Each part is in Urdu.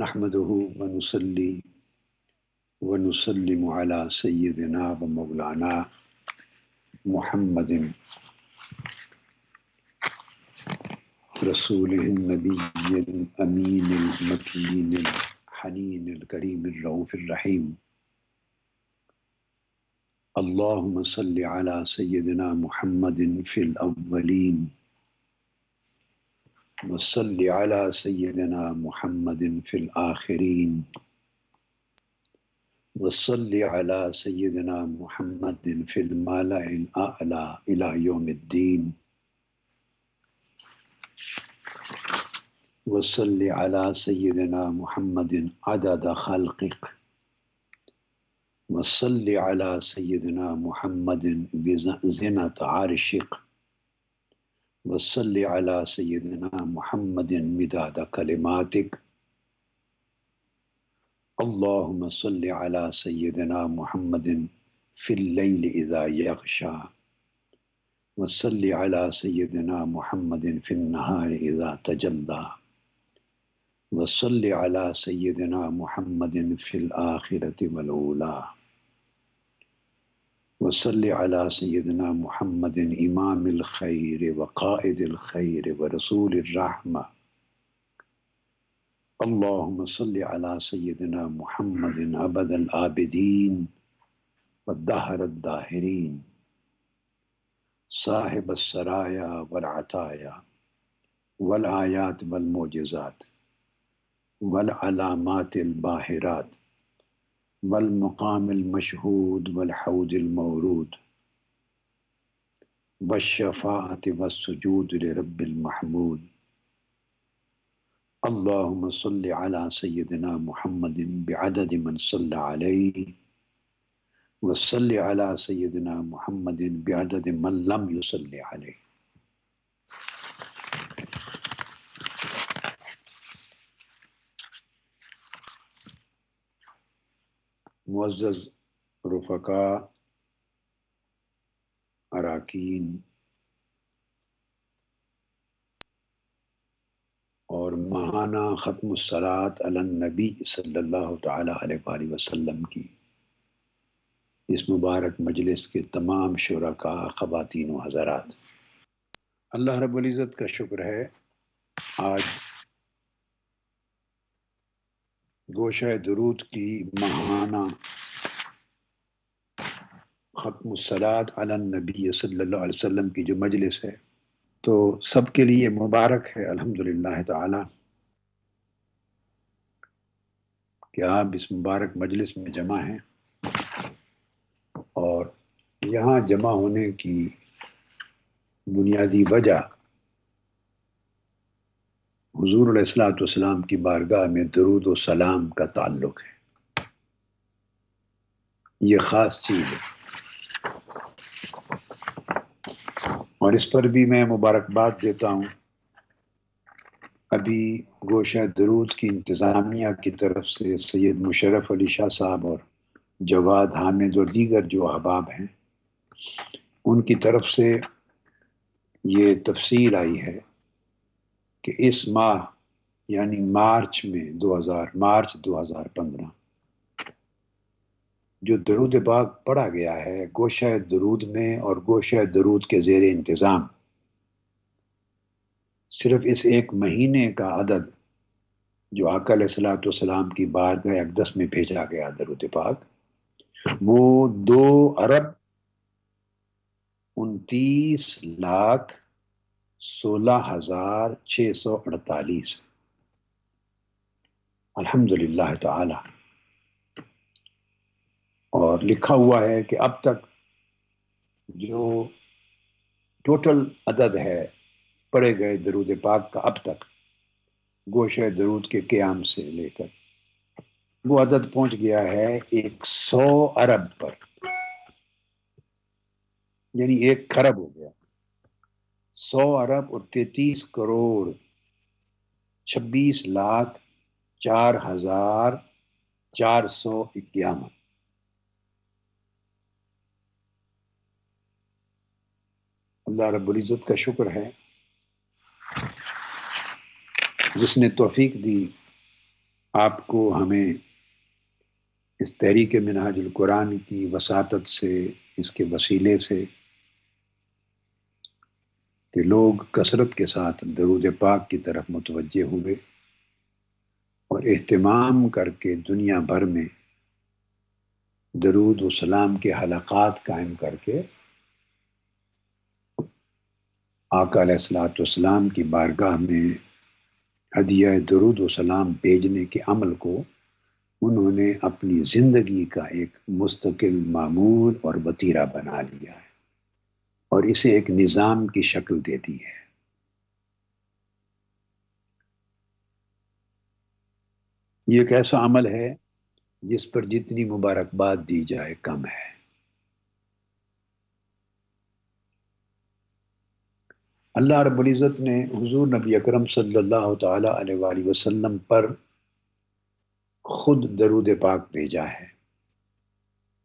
نحمده ونصلي ونسلم على سيدنا ومولانا محمد رسوله النبي الأمين المكين الحنين الكريم الرؤوف الرحيم. اللهم صل على سيدنا محمد في الأولين وصل على سيدنا محمد في الآخرين وصل على سيدنا محمد في الملأ الأعلى إلى يوم الدين وصل على سيدنا محمد عدد خلقك وصل على سيدنا محمد بزنة عرشك وصل على سيدنا محمد مداد كلماتك. اللهم صل على سيدنا محمد في الليل إذا يغشى وصل على سيدنا محمد في النهار إذا تجلى وصل على سيدنا محمد في الآخرة والأولى وصل على سيدنا محمد إمام الخير وقائد الخير ورسول الرحمة. اللهم صل على سيدنا محمد أبد العابدين والدهر الداهرين صاحب السرايا والعطايا والآيات والمعجزات والعلامات الباهرات والمقام المشهود والحوض المورود والشفاعة والسجود لرب المحمود. اللهم صل على سيدنا محمد بعدد من صلى عليه وصل على سيدنا محمد بعدد من لم يصلي عليه. معزز رفقا، اراکین اور ماہانہ ختم الصلاۃ علی النبی صلی اللہ تعالی علیہ وآلہ وسلم کی اس مبارک مجلس کے تمام شرکاء، خواتین و حضرات، اللہ رب العزت کا شکر ہے آج گوشہ درود کی ماہانہ ختم الصلاۃ علی النبی صلی اللہ علیہ وسلم کی جو مجلس ہے تو سب کے لیے مبارک ہے الحمدللہ تعالی کہ آپ اس مبارک مجلس میں جمع ہیں، اور یہاں جمع ہونے کی بنیادی وجہ حضور علیہ الصلوۃ والسلام کی بارگاہ میں درود و سلام کا تعلق ہے۔ یہ خاص چیز ہے، اور اس پر بھی میں مبارکباد دیتا ہوں۔ ابھی گوشہ درود کی انتظامیہ کی طرف سے سید مشرف علی شاہ صاحب اور جواد حامد اور دیگر جو احباب ہیں ان کی طرف سے یہ تفصیل آئی ہے کہ اس ماہ یعنی مارچ 2015 جو درود پاک پڑھا گیا ہے گوشہ درود میں اور گوشہ درود کے زیر انتظام، صرف اس ایک مہینے کا عدد جو آقا علیہ الصلوۃ والسلام کی بارگاہ اقدس میں بھیجا گیا درود پاک، وہ 2,29,16,648 الحمدللہ تعالی۔ اور لکھا ہوا ہے کہ اب تک جو ٹوٹل عدد ہے پڑھے گئے درود پاک کا اب تک گوشہ درود کے قیام سے لے کر وہ عدد پہنچ گیا ہے 100 ارب پر، یعنی 1 کھرب ہو گیا۔ 100 ارب اور 33 کروڑ 26,04,451۔ اللہ رب العزت کا شکر ہے جس نے توفیق دی آپ کو ہمیں اس تحریک منہاج القرآن کی وساطت سے، اس کے وسیلے سے کہ لوگ کثرت کے ساتھ درود پاک کی طرف متوجہ ہوئے اور اہتمام کر کے دنیا بھر میں درود و سلام کے حلقات قائم کر کے آقا علیہ الصلوۃ والسلام کی بارگاہ میں ہدیہ درود و سلام بھیجنے کے عمل کو انہوں نے اپنی زندگی کا ایک مستقل معمول اور وتیرہ بنا لیا ہے اور اسے ایک نظام کی شکل دے دی ہے۔ یہ ایک ایسا عمل ہے جس پر جتنی مبارکباد دی جائے کم ہے۔ اللہ رب العزت نے حضور نبی اکرم صلی اللہ تعالی علیہ وآلہ وسلم پر خود درود پاک بھیجا ہے،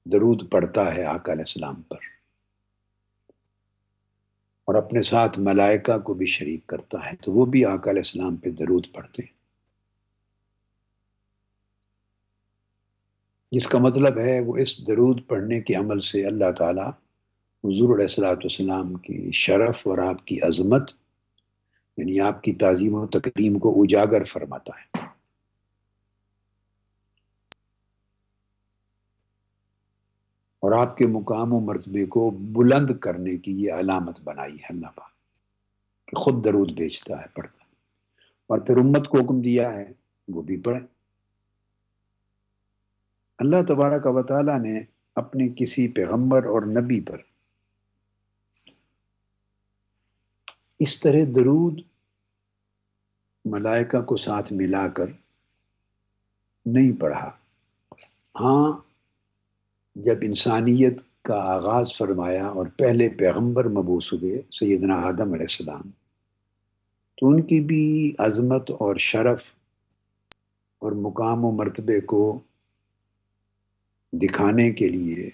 درود پڑھتا ہے آقا علیہ السلام پر، اور اپنے ساتھ ملائکہ کو بھی شریک کرتا ہے، تو وہ بھی آقا علیہ السلام پہ درود پڑھتے ہیں، جس کا مطلب ہے وہ اس درود پڑھنے کے عمل سے اللہ تعالیٰ حضور علیہ الصلوۃ والسلام کی شرف اور آپ کی عظمت، یعنی آپ کی تعظیم و تکریم کو اجاگر فرماتا ہے، اور آپ کے مقام و مرتبے کو بلند کرنے کی یہ علامت بنائی ہے اللہ پاک کہ خود درود بھیجتا ہے، پڑھتا ہے، اور پھر امت کو حکم دیا ہے وہ بھی پڑھیں۔ اللہ تبارک و تعالیٰ نے اپنے کسی پیغمبر اور نبی پر اس طرح درود ملائکہ کو ساتھ ملا کر نہیں پڑھا۔ ہاں، جب انسانیت کا آغاز فرمایا اور پہلے پیغمبر مبعوث ہوئے سیدنا آدم علیہ السلام، تو ان کی بھی عظمت اور شرف اور مقام و مرتبے کو دکھانے کے لیے،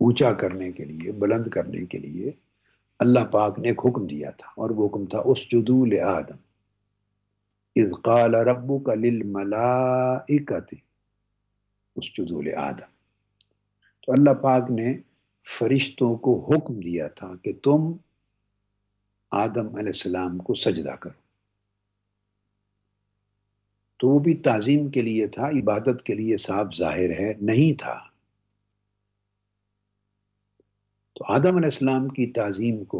اونچا کرنے کے لیے، بلند کرنے کے لیے اللہ پاک نے ایک حکم دیا تھا، اور وہ حکم تھا اسجدوا لآدم اذ قال ربک للملائکۃ اسجدوا لآدم۔ تو اللہ پاک نے فرشتوں کو حکم دیا تھا کہ تم آدم علیہ السلام کو سجدہ کرو، تو وہ بھی تعظیم کے لیے تھا، عبادت کے لیے صاف ظاہر ہے نہیں تھا۔ تو آدم علیہ السلام کی تعظیم کو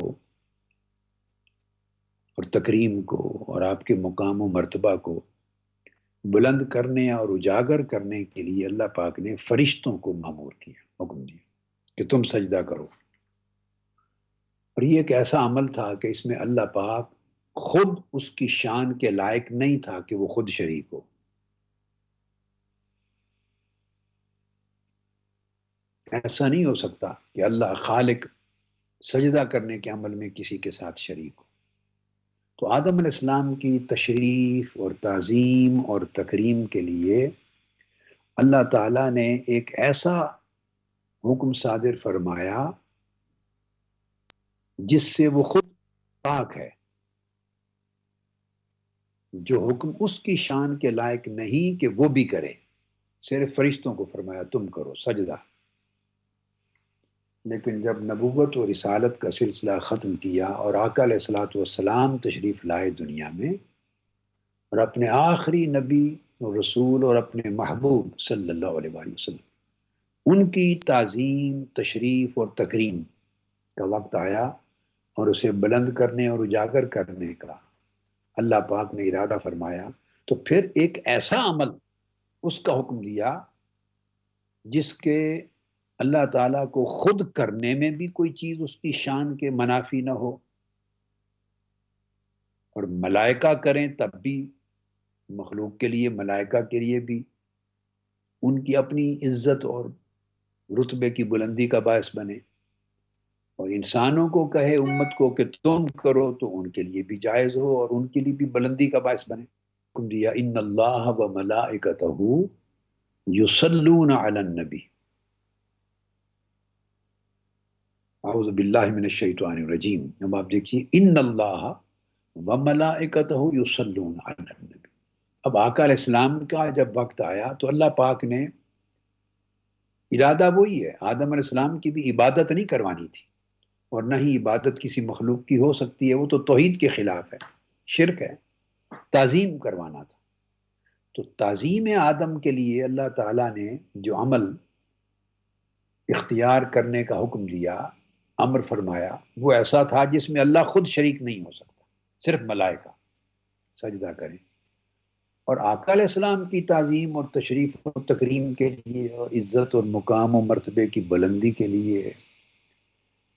اور تکریم کو اور آپ کے مقام و مرتبہ کو بلند کرنے اور اجاگر کرنے کے لیے اللہ پاک نے فرشتوں کو مامور کیا، حکم دیا کہ تم سجدہ کرو، اور یہ ایک ایسا عمل تھا کہ اس میں اللہ پاک خود اس کی شان کے لائق نہیں تھا کہ وہ خود شریک ہو۔ ایسا نہیں ہو سکتا کہ اللہ خالق سجدہ کرنے کے عمل میں کسی کے ساتھ شریک ہو۔ تو آدم علیہ السلام کی تشریف اور تعظیم اور تکریم کے لیے اللہ تعالیٰ نے ایک ایسا حکم صادر فرمایا جس سے وہ خود پاک ہے، جو حکم اس کی شان کے لائق نہیں کہ وہ بھی کرے، صرف فرشتوں کو فرمایا تم کرو سجدہ۔ لیکن جب نبوت و رسالت کا سلسلہ ختم کیا اور آقا علیہ الصلوۃ والسلام تشریف لائے دنیا میں، اور اپنے آخری نبی اور رسول اور اپنے محبوب صلی اللہ علیہ وآلہ وسلم، ان کی تعظیم، تشریف اور تکریم کا وقت آیا اور اسے بلند کرنے اور اجاگر کرنے کا اللہ پاک نے ارادہ فرمایا، تو پھر ایک ایسا عمل اس کا حکم دیا جس کے اللہ تعالیٰ کو خود کرنے میں بھی کوئی چیز اس کی شان کے منافی نہ ہو، اور ملائکہ کریں تب بھی، مخلوق کے لیے، ملائکہ کے لیے بھی ان کی اپنی عزت اور رتبے کی بلندی کا باعث بنے، اور انسانوں کو کہے امت کو کہ تم کرو تو ان کے لیے بھی جائز ہو اور ان کے لیے بھی بلندی کا باعث بنے۔ حکم دیا ان اللہ و ملائکتہ یصلون علی النبی، اعوذ باللہ من الشیطان الرجیم۔ اب آپ دیکھیے ان اللہ و ملائکتہ یصلون علی النبی، اب آقا علیہ السلام کا جب وقت آیا تو اللہ پاک نے ارادہ وہی ہے، آدم علیہ السلام کی بھی عبادت نہیں کروانی تھی، اور نہ ہی عبادت کسی مخلوق کی ہو سکتی ہے، وہ تو توحید کے خلاف ہے، شرک ہے، تعظیم کروانا تھا۔ تو تعظیم آدم کے لیے اللہ تعالیٰ نے جو عمل اختیار کرنے کا حکم دیا، امر فرمایا، وہ ایسا تھا جس میں اللہ خود شریک نہیں ہو سکتا، صرف ملائکہ سجدہ کریں۔ اور آقا علیہ السلام کی تعظیم اور تشریف و تکریم کے لیے اور عزت اور مقام و مرتبے کی بلندی کے لیے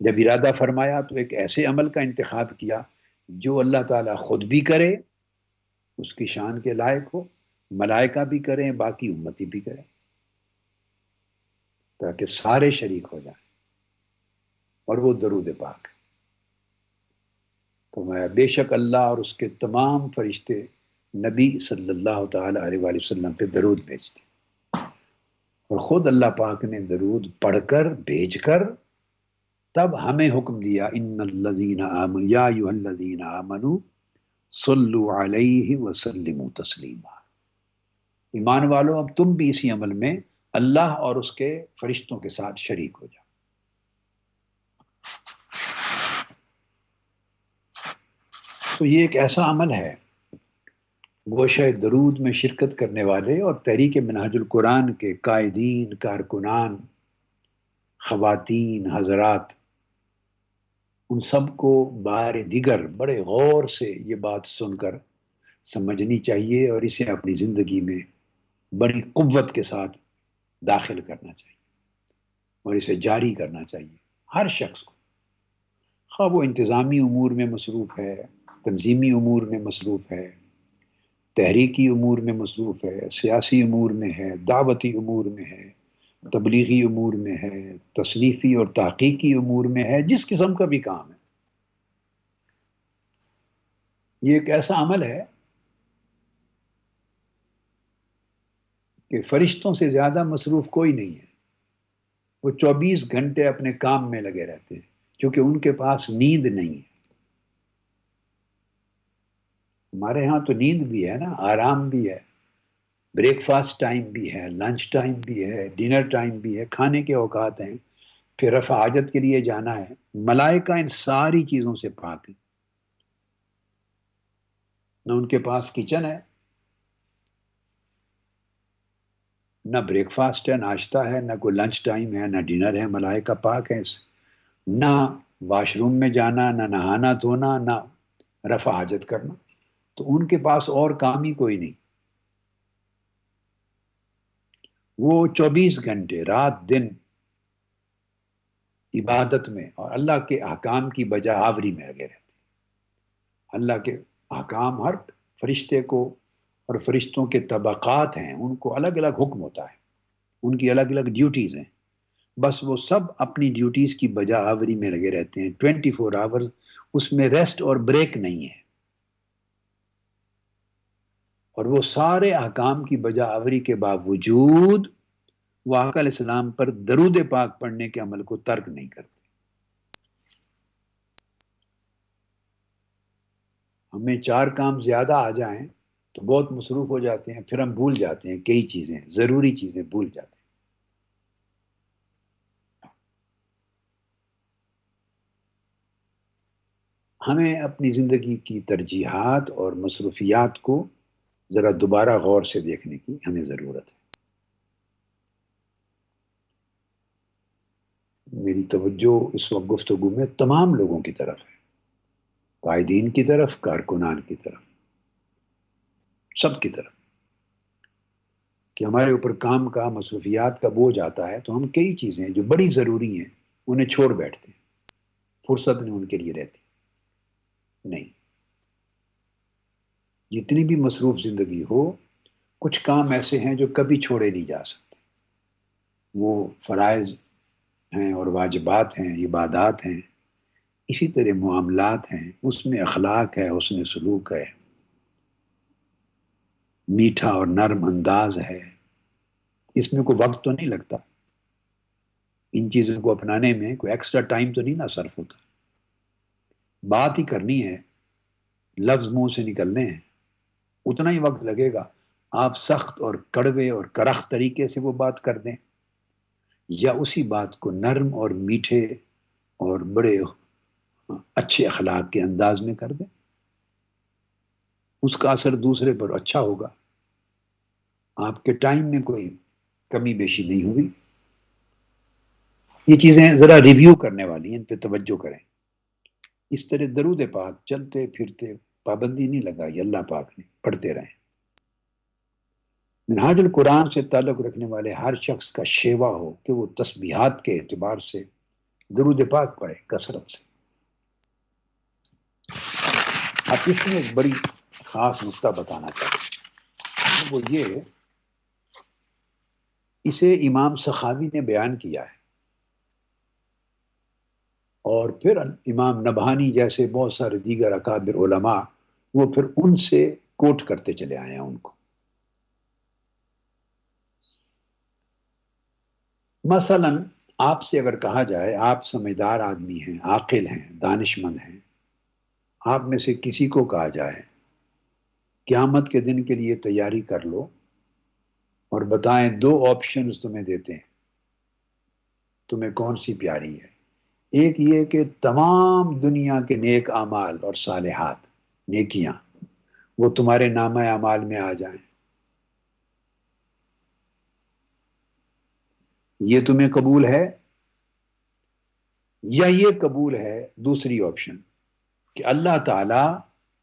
جب ارادہ فرمایا تو ایک ایسے عمل کا انتخاب کیا جو اللہ تعالیٰ خود بھی کرے، اس کی شان کے لائق ہو، ملائکہ بھی کریں، باقی امتی بھی کریں، تاکہ سارے شریک ہو جائیں، اور وہ درود پاک ہے۔ فرمایا بے شک اللہ اور اس کے تمام فرشتے نبی صلی اللہ تعالی علیہ وآلہ وسلم پہ درود بھیجتے، اور خود اللہ پاک نے درود پڑھ کر بھیج کر تب ہمیں حکم دیا، ان الذین آمنوا یا ایھا الذین آمنوا صلوا علیہ وسلموا تسلیما، ایمان والو اب تم بھی اسی عمل میں اللہ اور اس کے فرشتوں کے ساتھ شریک ہو جاؤ۔ تو یہ ایک ایسا عمل ہے، گوشہ درود میں شرکت کرنے والے اور تحریک منہاج القرآن کے قائدین، کارکنان، خواتین، حضرات، ان سب کو بار دیگر بڑے غور سے یہ بات سن کر سمجھنی چاہیے، اور اسے اپنی زندگی میں بڑی قوت کے ساتھ داخل کرنا چاہیے، اور اسے جاری کرنا چاہیے ہر شخص کو، خواہ وہ انتظامی امور میں مصروف ہے، تنظیمی امور میں مصروف ہے، تحریکی امور میں مصروف ہے، سیاسی امور میں ہے، دعوتی امور میں ہے، تبلیغی امور میں ہے، تصنیفی اور تحقیقی امور میں ہے، جس قسم کا بھی کام ہے۔ یہ ایک ایسا عمل ہے کہ فرشتوں سے زیادہ مصروف کوئی نہیں ہے، وہ 24 گھنٹے اپنے کام میں لگے رہتے ہیں، کیونکہ ان کے پاس نیند نہیں ہے۔ ہمارے ہاں تو نیند بھی ہے نا، آرام بھی ہے، بریک فاسٹ ٹائم بھی ہے، لنچ ٹائم بھی ہے، ڈنر ٹائم بھی ہے، کھانے کے اوقات ہیں، پھر رفع حاجت کے لیے جانا ہے۔ ملائکہ ان ساری چیزوں سے پاک ہیں، نہ ان کے پاس کچن ہے، نہ بریک فاسٹ ہے، ناشتہ ہے، نہ کوئی لنچ ٹائم ہے، نہ ڈنر ہے، ملائکہ پاک ہے اس سے۔ نہ واش روم میں جانا، نہ نہانا دھونا، نہ رفع حاجت کرنا، تو ان کے پاس اور کام ہی کوئی نہیں۔ وہ 24 گھنٹے رات دن عبادت میں اور اللہ کے احکام کی بجا آوری میں لگے رہتے ہیں۔ اللہ کے احکام ہر فرشتے کو، اور فرشتوں کے طبقات ہیں، ان کو الگ الگ حکم ہوتا ہے، ان کی الگ الگ ڈیوٹیز ہیں، بس وہ سب اپنی ڈیوٹیز کی بجا آوری میں لگے رہتے ہیں 24 آورز، اس میں ریسٹ اور بریک نہیں ہے، اور وہ سارے احکام کی بجا آوری کے باوجود وہ آقا علیہ السلام پر درود پاک پڑھنے کے عمل کو ترک نہیں کرتے۔ ہمیں 4 کام زیادہ آ جائیں تو بہت مصروف ہو جاتے ہیں، پھر ہم بھول جاتے ہیں کئی چیزیں، ضروری چیزیں بھول جاتے ہیں۔ ہمیں اپنی زندگی کی ترجیحات اور مصروفیات کو ذرا دوبارہ غور سے دیکھنے کی ہمیں ضرورت ہے۔ میری توجہ اس وقت گفتگو میں تمام لوگوں کی طرف ہے، قائدین کی طرف، کارکنان کی طرف، سب کی طرف، کہ ہمارے اوپر کام کا، مصروفیات کا بوجھ آتا ہے تو ہم کئی چیزیں جو بڑی ضروری ہیں انہیں چھوڑ بیٹھتے ہیں، فرصت نہیں ان کے لیے رہتی۔ نہیں، جتنی بھی مصروف زندگی ہو، کچھ کام ایسے ہیں جو کبھی چھوڑے نہیں جا سکتے، وہ فرائض ہیں اور واجبات ہیں، عبادات ہیں، اسی طرح معاملات ہیں، اس میں اخلاق ہے، حسن سلوک ہے، میٹھا اور نرم انداز ہے، اس میں کوئی وقت تو نہیں لگتا، ان چیزوں کو اپنانے میں کوئی ایکسٹرا ٹائم تو نہیں نہ صرف ہوتا، بات ہی کرنی ہے، لفظ منہ سے نکلنے ہیں، اتنا ہی وقت لگے گا آپ سخت اور کڑوے اور کرخ طریقے سے وہ بات کر دیں، یا اسی بات کو نرم اور میٹھے اور بڑے اچھے اخلاق کے انداز میں کر دیں، اس کا اثر دوسرے پر اچھا ہوگا، آپ کے ٹائم میں کوئی کمی بیشی نہیں ہوگی۔ یہ چیزیں ذرا ریویو کرنے والی ہیں، ان پہ توجہ کریں۔ اس طرح درود پاک چلتے پھرتے پابندی نہیں لگائی اللہ پاک نے، پڑھتے رہیں۔ منہاج القرآن سے تعلق رکھنے والے ہر شخص کا شیوا ہو کہ وہ تسبیحات کے اعتبار سے درود پاک پڑھے کثرت سے۔ اب اس میں ایک بڑی خاص نقطہ بتانا چاہتا ہوں، وہ یہ، اسے امام سخاوی نے بیان کیا ہے، اور پھر امام نبہانی جیسے بہت سارے دیگر اکابر علماء وہ پھر ان سے کوٹ کرتے چلے آئے ہیں ان کو۔ مثلا آپ سے اگر کہا جائے آپ سمجھدار آدمی ہیں، عاقل ہیں، دانش مند ہیں، آپ میں سے کسی کو کہا جائے قیامت کے دن کے لیے تیاری کر لو اور بتائیں دو آپشنز تمہیں دیتے ہیں، تمہیں کون سی پیاری ہے؟ ایک یہ کہ تمام دنیا کے نیک اعمال اور صالحات، نیکیاں، وہ تمہارے نامہ اعمال میں آ جائیں، یہ تمہیں قبول ہے؟ یا یہ قبول ہے دوسری آپشن کہ اللہ تعالی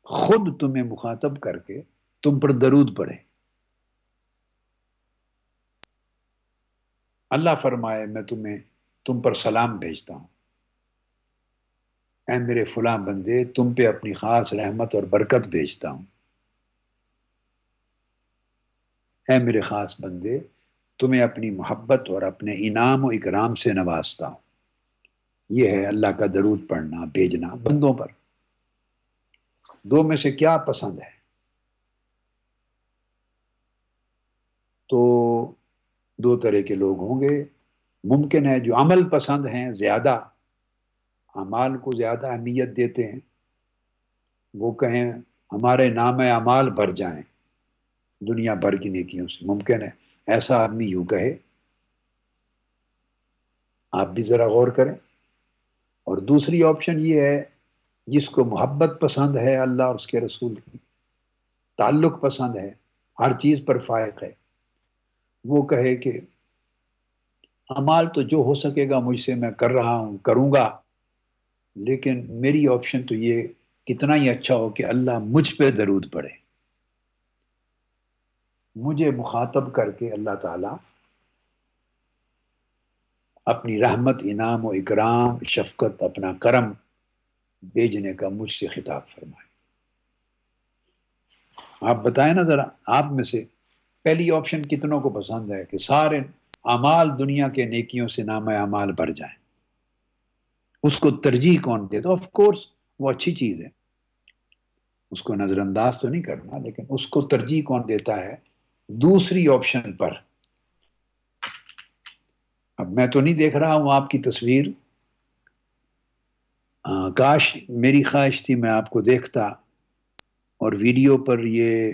خود تمہیں مخاطب کر کے تم پر درود پڑھے، اللہ فرمائے میں تم پر سلام بھیجتا ہوں، اے میرے فلاں بندے تم پہ اپنی خاص رحمت اور برکت بھیجتا ہوں، اے میرے خاص بندے تمہیں اپنی محبت اور اپنے انعام و اکرام سے نوازتا ہوں۔ یہ ہے اللہ کا درود پڑھنا، بھیجنا بندوں پر۔ دو میں سے کیا پسند ہے؟ تو دو طرح کے لوگ ہوں گے، ممکن ہے جو عمل پسند ہیں، زیادہ اعمال کو زیادہ اہمیت دیتے ہیں، وہ کہیں ہمارے نام اعمال بھر جائیں دنیا بھر کی نیکیوں سے، ممکن ہے ایسا آدمی یوں کہے، آپ بھی ذرا غور کریں۔ اور دوسری آپشن یہ ہے، جس کو محبت پسند ہے اللہ اور اس کے رسول کی، تعلق پسند ہے، ہر چیز پر فائق ہے، وہ کہے کہ اعمال تو جو ہو سکے گا مجھ سے میں کر رہا ہوں، کروں گا، لیکن میری آپشن تو یہ کتنا ہی اچھا ہو کہ اللہ مجھ پہ درود پڑے، مجھے مخاطب کر کے اللہ تعالی اپنی رحمت، انعام و اکرام، شفقت، اپنا کرم بھیجنے کا مجھ سے خطاب فرمائے۔ آپ بتائیں نا ذرا، آپ میں سے پہلی آپشن کتنوں کو پسند ہے کہ سارے اعمال دنیا کے نیکیوں سے نامہ اعمال بھر جائیں؟ اس کو ترجیح کون دے؟ تو آف کورس وہ اچھی چیز ہے، اس کو نظر انداز تو نہیں کرنا، لیکن اس کو ترجیح کون دیتا ہے دوسری آپشن پر؟ اب میں تو نہیں دیکھ رہا ہوں آپ کی تصویر، کاش میری خواہش تھی میں آپ کو دیکھتا اور ویڈیو پر، یہ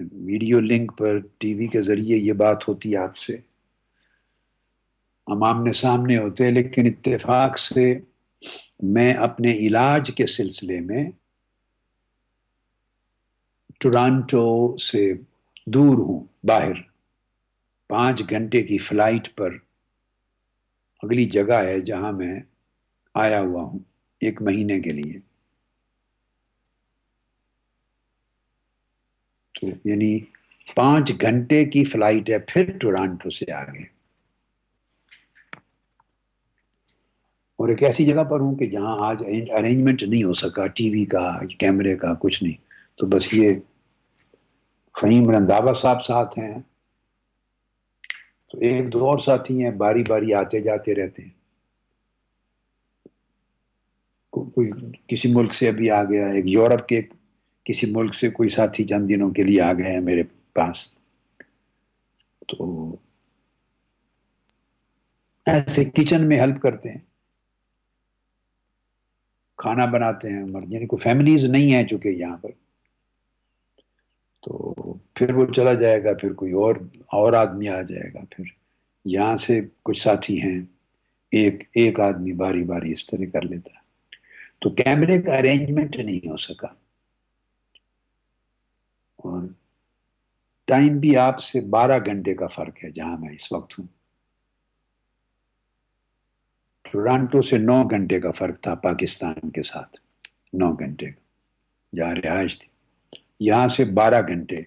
ویڈیو لنک پر ٹی وی کے ذریعے یہ بات ہوتی آپ سے، ہم آمنے سامنے ہوتے، لیکن اتفاق سے میں اپنے علاج کے سلسلے میں ٹورانٹو سے دور ہوں، باہر 5 گھنٹے کی فلائٹ پر اگلی جگہ ہے جہاں میں آیا ہوا ہوں 1 مہینے کے لیے، تو یعنی 5 گھنٹے کی فلائٹ ہے پھر ٹورانٹو سے آگے، اور ایک ایسی جگہ پر ہوں کہ جہاں آج ارینجمنٹ نہیں ہو سکا ٹی وی کا، کیمرے کا، کچھ نہیں، تو بس یہ فہیم رنداوا صاحب ساتھ ہیں، تو ایک دو اور ساتھی ہیں، باری باری آتے جاتے رہتے ہیں، کوئی کسی ملک سے ابھی آ گیا، ایک یورپ کے کسی ملک سے کوئی ساتھی چند دنوں کے لیے آ گئے ہیں میرے پاس، تو ایسے کچن میں ہیلپ کرتے ہیں، کھانا بناتے ہیں، یعنی کوئی فیملیز نہیں ہیں چونکہ یہاں پر، تو پھر وہ چلا جائے گا، پھر کوئی اور آدمی آ جائے گا، پھر یہاں سے کچھ ساتھی ہیں، ایک ایک آدمی باری باری اس طرح کر لیتا ہے۔ تو کیمرے کا ارینجمنٹ نہیں ہو سکا، اور ٹائم بھی آپ سے 12 گھنٹے کا فرق ہے جہاں میں اس وقت ہوں۔ ٹورانٹو سے 9 گھنٹے کا فرق تھا پاکستان کے ساتھ، 9 گھنٹے کا جہاں رہائش تھی۔ یہاں سے 12 گھنٹے،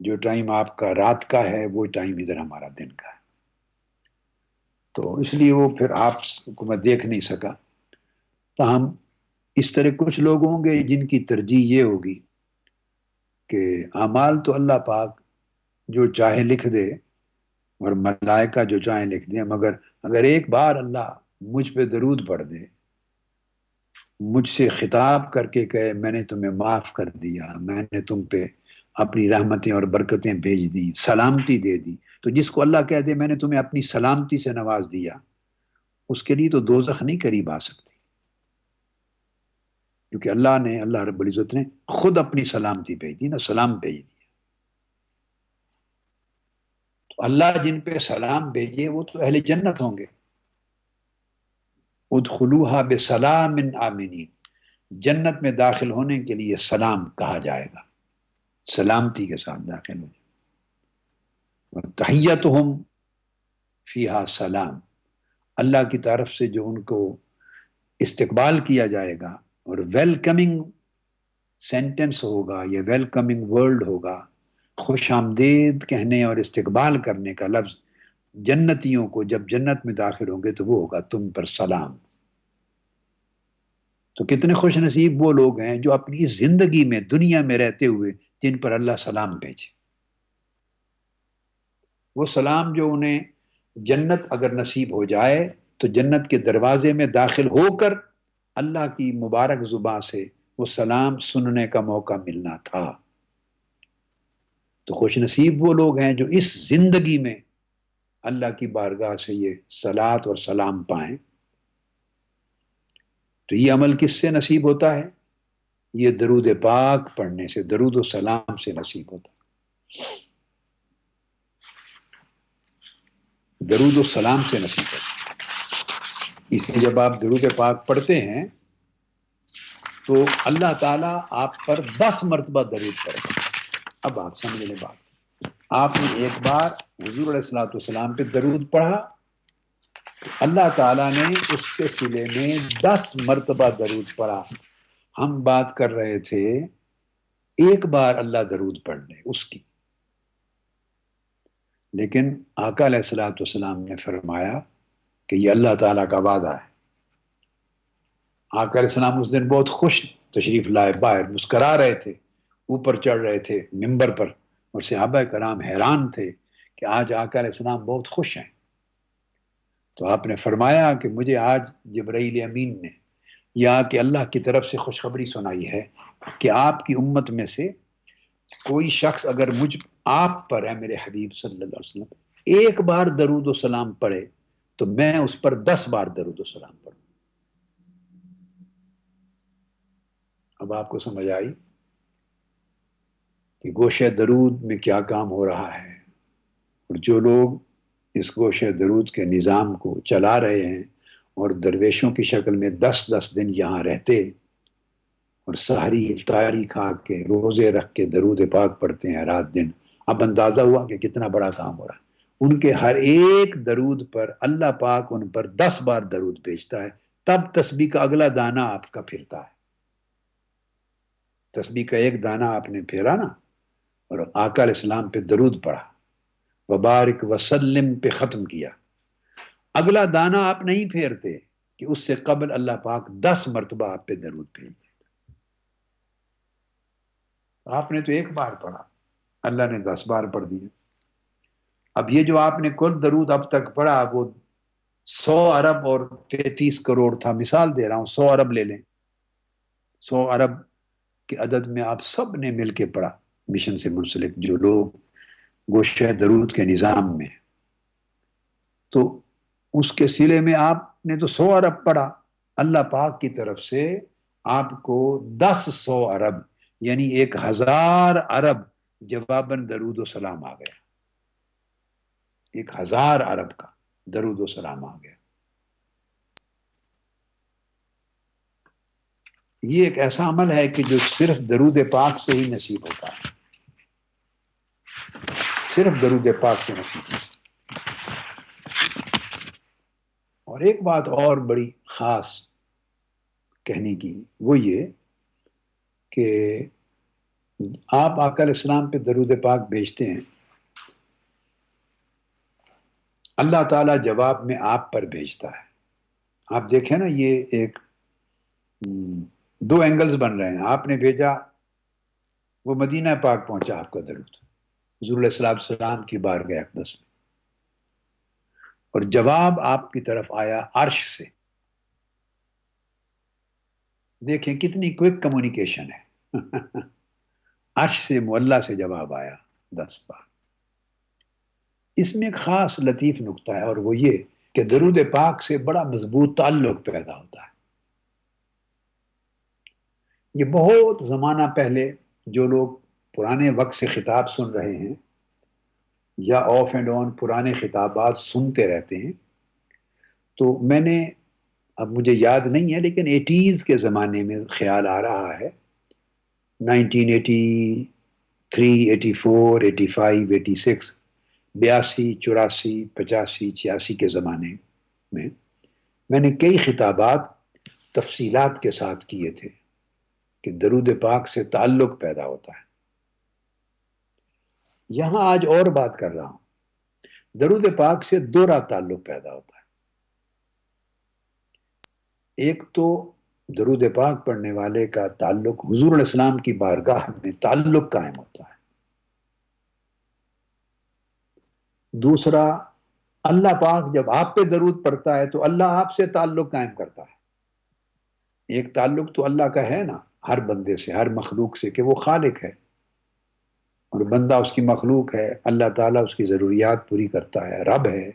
جو ٹائم آپ کا رات کا ہے وہ ٹائم ادھر ہمارا دن کا ہے۔ تو اس لیے وہ پھر آپ کو میں دیکھ نہیں سکا۔ تاہم اس طرح کچھ لوگ ہوں گے جن کی ترجیح یہ ہوگی کہ اعمال تو اللہ پاک جو چاہے لکھ دے، اور ملائکہ جو چاہیں لکھ دیں، مگر اگر ایک بار اللہ مجھ پہ درود پڑھ دے، مجھ سے خطاب کر کے کہے میں نے تمہیں معاف کر دیا، میں نے تم پہ اپنی رحمتیں اور برکتیں بھیج دی، سلامتی دے دی، تو جس کو اللہ کہہ دے میں نے تمہیں اپنی سلامتی سے نواز دیا، اس کے لیے تو دوزخ نہیں قریب آ سکتی، کیونکہ اللہ رب العزت نے خود اپنی سلامتی بھیج دی نا، سلام بھیج دی۔ تو اللہ جن پہ سلام بھیجے وہ تو اہل جنت ہوں گے۔ ادخلوها بسلام آمنین، جنت میں داخل ہونے کے لیے سلام کہا جائے گا، سلامتی کے ساتھ داخل ہو جائے۔ تحیتہم فیہا سلام، اللہ کی طرف سے جو ان کو استقبال کیا جائے گا، اور ویلکمنگ سینٹنس ہوگا، یہ ویلکمنگ ورڈ ہوگا، خوش آمدید کہنے اور استقبال کرنے کا لفظ جنتیوں کو جب جنت میں داخل ہوں گے تو وہ ہوگا تم پر سلام۔ تو کتنے خوش نصیب وہ لوگ ہیں جو اپنی اس زندگی میں دنیا میں رہتے ہوئے جن پر اللہ سلام بھیجے۔ وہ سلام جو انہیں جنت اگر نصیب ہو جائے تو جنت کے دروازے میں داخل ہو کر اللہ کی مبارک زبان سے وہ سلام سننے کا موقع ملنا تھا۔ تو خوش نصیب وہ لوگ ہیں جو اس زندگی میں اللہ کی بارگاہ سے یہ صلات اور سلام پائیں۔ تو یہ عمل کس سے نصیب ہوتا ہے؟ یہ درود پاک پڑھنے سے، درود و سلام سے نصیب ہوتا ہے، درود و سلام سے نصیب ہوتا ہے۔ اس لیے جب آپ درود پاک پڑھتے ہیں تو اللہ تعالیٰ آپ پر 10 مرتبہ درود پڑھے۔ اب آپ سمجھ لیں بات، آپ نے ایک بار حضور علیہ الصلوۃ والسلام پہ درود پڑھا، اللہ تعالیٰ نے اس کے صلے میں 10 مرتبہ درود پڑھا۔ ہم بات کر رہے تھے ایک بار اللہ درود پڑھ لے اس کی، لیکن آقا علیہ الصلوۃ والسلام نے فرمایا کہ یہ اللہ تعالیٰ کا وعدہ ہے۔ آقا علیہ السلام اس دن بہت خوش تشریف لائے، باہر مسکرا رہے تھے، اوپر چڑھ رہے تھے ممبر پر، اور صحابہ کرام حیران تھے کہ آج آقا علیہ السلام بہت خوش ہیں۔ تو آپ نے فرمایا کہ مجھے آج جبرائیل امین نے یا کہ اللہ کی طرف سے خوشخبری سنائی ہے کہ آپ کی امت میں سے کوئی شخص اگر آپ پر ہے میرے حبیب صلی اللہ علیہ وسلم ایک بار درود و سلام پڑھے تو میں اس پر 10 بار درود و سلام پڑھوں۔ اب آپ کو سمجھ آئی کہ گوشہ درود میں کیا کام ہو رہا ہے، اور جو لوگ اس گوشہ درود کے نظام کو چلا رہے ہیں اور درویشوں کی شکل میں 10 دن یہاں رہتے اور سحری افطاری کھا کے روزے رکھ کے درود پاک پڑھتے ہیں رات دن، اب اندازہ ہوا کہ کتنا بڑا کام ہو رہا ہے۔ ان کے ہر ایک درود پر اللہ پاک ان پر 10 بار درود بھیجتا ہے، تب تسبیح کا اگلا دانہ آپ کا پھرتا ہے۔ تسبیح کا ایک دانہ آپ نے پھیرا نا، اور آقا علیہ السلام پہ درود پڑھا، وبارک وسلم پہ ختم کیا، اگلا دانہ آپ نہیں پھیرتے کہ اس سے قبل اللہ پاک 10 مرتبہ آپ پہ درود بھیج دے۔ آپ نے تو ایک بار پڑھا، اللہ نے 10 بار پڑھ دیا۔ اب یہ جو آپ نے کل درود اب تک پڑھا وہ 100 ارب اور 33 کروڑ تھا، مثال دے رہا ہوں، 100 ارب لے لیں، 100 ارب کے عدد میں آپ سب نے مل کے پڑھا، مشن سے منسلک جو لوگ گوشہ درود کے نظام میں، تو اس کے سلے میں آپ نے تو 100 ارب پڑھا، اللہ پاک کی طرف سے آپ کو 100 ارب یعنی 1000 ارب جواباً درود و سلام آ گیا، 1000 ارب کا درود و سلام آ گیا۔ یہ ایک ایسا عمل ہے کہ جو صرف درود پاک سے ہی نصیب ہوتا ہے، صرف درود پاک سے نصیب ہوتا ہے۔ اور ایک بات اور بڑی خاص کہنے کی، وہ یہ کہ آپ آقا علیہ السلام پہ درود پاک بھیجتے ہیں، اللہ تعالیٰ جواب میں آپ پر بھیجتا ہے۔ آپ دیکھیں نا، یہ ایک دو اینگلز بن رہے ہیں۔ آپ نے بھیجا، وہ مدینہ پاک پہنچا آپ کا درود حضور علیہ السلام السلام کی بارگاہ اقدس میں، اور جواب آپ کی طرف آیا عرش سے۔ دیکھیں کتنی کوئک کمیونیکیشن ہے عرش سے معلہ سے جواب آیا 10 بار۔ اس میں ایک خاص لطیف نقطہ ہے، اور وہ یہ کہ درود پاک سے بڑا مضبوط تعلق پیدا ہوتا ہے۔ یہ بہت زمانہ پہلے جو لوگ پرانے وقت سے خطاب سن رہے ہیں یا آف اینڈ آن پرانے خطابات سنتے رہتے ہیں، تو میں نے، اب مجھے یاد نہیں ہے لیکن 80s کے زمانے میں خیال آ رہا ہے، 1983 84 85 86 82 84 85 86 کے زمانے میں نے کئی خطابات تفصیلات کے ساتھ کیے تھے کہ درود پاک سے تعلق پیدا ہوتا ہے۔ یہاں آج اور بات کر رہا ہوں، درود پاک سے دوہرا تعلق پیدا ہوتا ہے۔ ایک تو درود پاک پڑھنے والے کا تعلق حضور علیہ السلام کی بارگاہ میں تعلق قائم ہوتا ہے، دوسرا اللہ پاک جب آپ پہ درود پڑتا ہے تو اللہ آپ سے تعلق قائم کرتا ہے۔ ایک تعلق تو اللہ کا ہے نا ہر بندے سے، ہر مخلوق سے، کہ وہ خالق ہے اور بندہ اس کی مخلوق ہے، اللہ تعالیٰ اس کی ضروریات پوری کرتا ہے، رب ہے،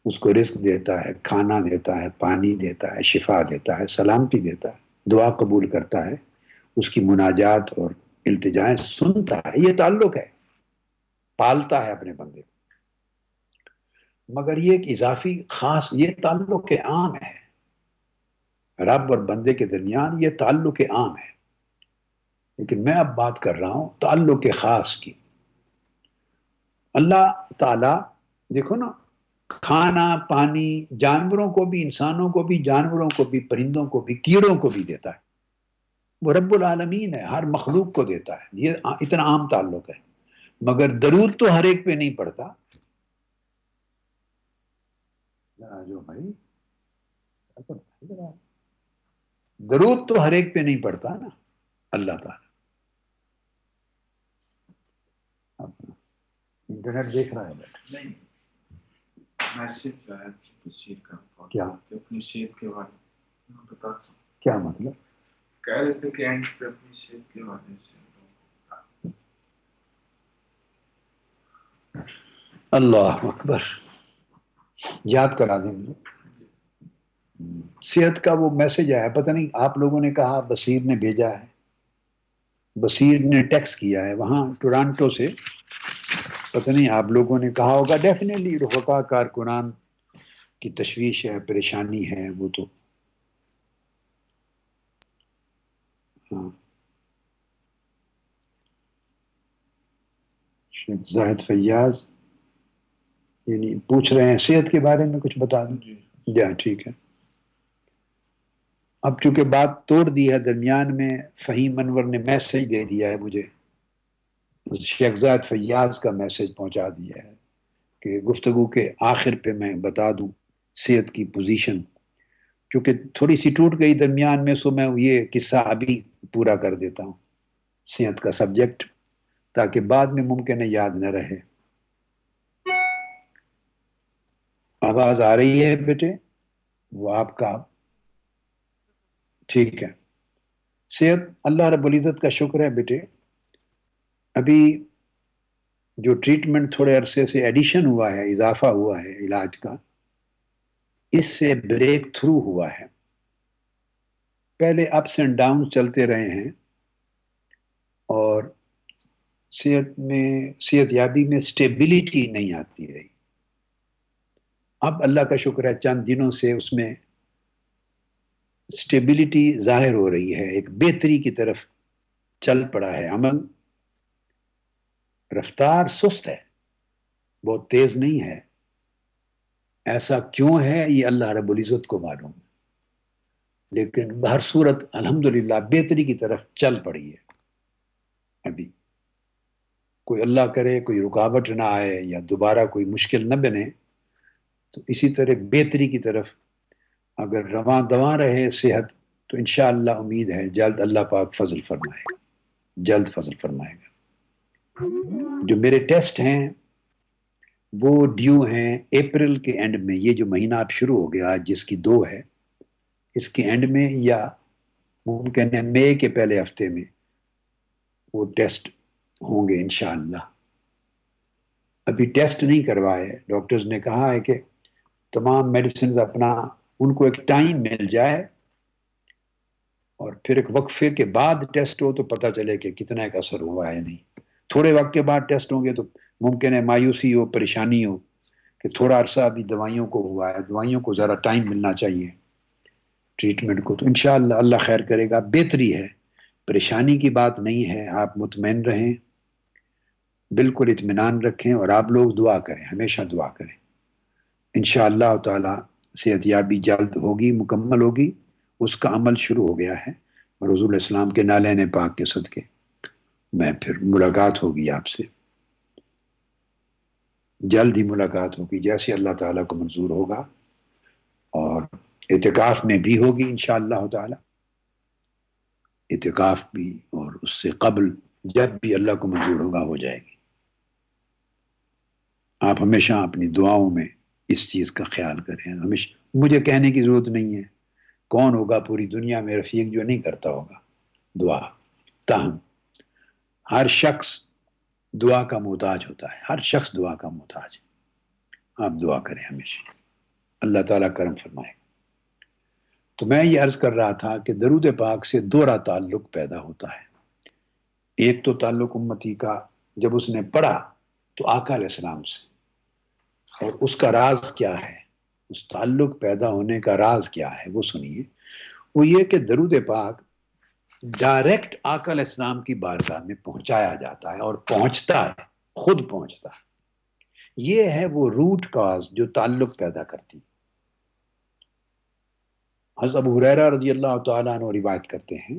اس کو رزق دیتا ہے، کھانا دیتا ہے، پانی دیتا ہے، شفا دیتا ہے، سلامتی دیتا ہے، دعا قبول کرتا ہے، اس کی مناجات اور التجائیں سنتا ہے۔ یہ تعلق ہے، پالتا ہے اپنے بندے کو۔ مگر یہ ایک اضافی خاص، یہ تعلق عام ہے رب اور بندے کے درمیان، یہ تعلق عام ہے، لیکن میں اب بات کر رہا ہوں تعلق خاص کی۔ اللہ تعالیٰ دیکھو نا، کھانا پانی جانوروں کو بھی، انسانوں کو بھی، جانوروں کو بھی، پرندوں کو بھی، کیڑوں کو بھی دیتا ہے۔ وہ رب العالمین ہے، ہر مخلوق کو دیتا ہے، یہ اتنا عام تعلق ہے۔ مگر درود تو ہر ایک پہ نہیں پڑتا۔ جو بھائی درود تو ہر ایک پہ نہیں پڑتا نا اللہ تعالیٰ۔ انٹرنیٹ دیکھ رہا ہے بیٹا؟ نہیں، میسج جو ہے بصیر کا کیا اپنی صحت کے بارے میں بتا، کیا مطلب کہہ رہے تھے کہ اینڈ پہ اپنی صحت کے بارے سے اللہ اکبر یاد کرا دیں مجھے۔ صحت کا وہ میسج آیا، پتہ نہیں آپ لوگوں نے کہا بصیر نے بھیجا ہے، بصیر نے ٹیکس کیا ہے وہاں ٹورانٹو سے، پتہ نہیں آپ لوگوں نے کہا ہوگا۔ ڈیفینیٹلی رفقا کارکنان کی تشویش ہے، پریشانی ہے، وہ تو ہاں۔ شیخ زاہد فیاض یعنی پوچھ رہے ہیں صحت کے بارے میں کچھ بتا دوں؟ جی ٹھیک ہے۔ اب چونکہ بات توڑ دی ہے درمیان میں، فہیم انور نے میسج دے دیا ہے مجھے، شیخ زاہد فیاض کا میسج پہنچا دیا ہے کہ گفتگو کے آخر پہ میں بتا دوں صحت کی پوزیشن، چونکہ تھوڑی سی ٹوٹ گئی درمیان میں، سو میں یہ قصہ ابھی پورا کر دیتا ہوں صحت کا سبجیکٹ، تاکہ بعد میں ممکن ہے یاد نہ رہے۔ آواز آ رہی ہے بیٹے؟ وہ آپ کا ٹھیک ہے۔ صحت اللہ رب العزت کا شکر ہے بیٹے، ابھی جو ٹریٹمنٹ تھوڑے عرصے سے ایڈیشن ہوا ہے، اضافہ ہوا ہے علاج کا، اس سے بریک تھرو ہوا ہے۔ پہلے اپس اینڈ ڈاؤن چلتے رہے ہیں، اور صحت یابی میں سٹیبلٹی نہیں آتی رہی. اب اللہ کا شکر ہے چند دنوں سے اس میں سٹیبلٹی ظاہر ہو رہی ہے، ایک بہتری کی طرف چل پڑا ہے عمل. رفتار سست ہے، بہت تیز نہیں ہے. ایسا کیوں ہے یہ اللہ رب العزت کو معلوم ہے، لیکن بہر صورت الحمدللہ بہتری کی طرف چل پڑی ہے. ابھی کوئی اللہ کرے کوئی رکاوٹ نہ آئے یا دوبارہ کوئی مشکل نہ بنے تو اسی طرح بہتری کی طرف اگر رواں دواں رہے صحت تو انشاءاللہ امید ہے جلد اللہ پاک فضل فرمائے گا، جلد فضل فرمائے گا. جو میرے ٹیسٹ ہیں وہ ڈیو ہیں اپریل کے اینڈ میں. یہ جو مہینہ اب شروع ہو گیا جس کی 2 ہے، اس کے اینڈ میں یا ممکن ہے مئی کے پہلے ہفتے میں وہ ٹیسٹ ہوں گے انشاءاللہ. ابھی ٹیسٹ نہیں کروائے. ڈاکٹرز نے کہا ہے کہ تمام میڈیسنز اپنا ان کو ایک ٹائم مل جائے اور پھر ایک وقفے کے بعد ٹیسٹ ہو تو پتہ چلے کہ کتنا ایک اثر ہوا ہے. نہیں تھوڑے وقت کے بعد ٹیسٹ ہوں گے تو ممکن ہے مایوسی ہو، پریشانی ہو کہ تھوڑا عرصہ ابھی دوائیوں کو ہوا ہے، دوائیوں کو ذرا ٹائم ملنا چاہیے ٹریٹمنٹ کو. تو انشاءاللہ اللہ خیر کرے گا، بہتری ہے، پریشانی کی بات نہیں ہے. آپ مطمئن رہیں، بالکل اطمینان رکھیں اور آپ لوگ دعا کریں، ہمیشہ دعا کریں. انشاءاللہ تعالی صحت یابی جلد ہوگی، مکمل ہوگی. اس کا عمل شروع ہو گیا ہے اور حضور السلام کے نالین پاک کے صدقے میں پھر ملاقات ہوگی آپ سے، جلد ہی ملاقات ہوگی جیسے اللہ تعالیٰ کو منظور ہوگا. اور اعتکاف میں بھی ہوگی انشاءاللہ تعالی، اعتکاف بھی، اور اس سے قبل جب بھی اللہ کو منظور ہوگا ہو جائے گی. آپ ہمیشہ اپنی دعاؤں میں اس چیز کا خیال کریں. ہمیشہ مجھے کہنے کی ضرورت نہیں ہے، کون ہوگا پوری دنیا میں رفیق جو نہیں کرتا ہوگا دعا. تاہم ہر شخص دعا کا محتاج ہوتا ہے، ہر شخص دعا کا محتاج ہے. آپ دعا کریں ہمیشہ، اللہ تعالیٰ کرم فرمائے. تو میں یہ عرض کر رہا تھا کہ درود پاک سے دوہرا تعلق پیدا ہوتا ہے. ایک تو تعلق امتی کا جب اس نے پڑھا تو آقا علیہ السلام سے، اور اس کا راز کیا ہے، اس تعلق پیدا ہونے کا راز کیا ہے وہ سنیے. وہ یہ کہ درود پاک ڈائریکٹ آقا علیہ السلام کی بارگاہ میں پہنچایا جاتا ہے اور پہنچتا ہے، خود پہنچتا ہے. یہ ہے وہ روٹ کاز جو تعلق پیدا کرتی. حضرت ابو ہریرہ رضی اللہ تعالیٰ عنہ روایت کرتے ہیں،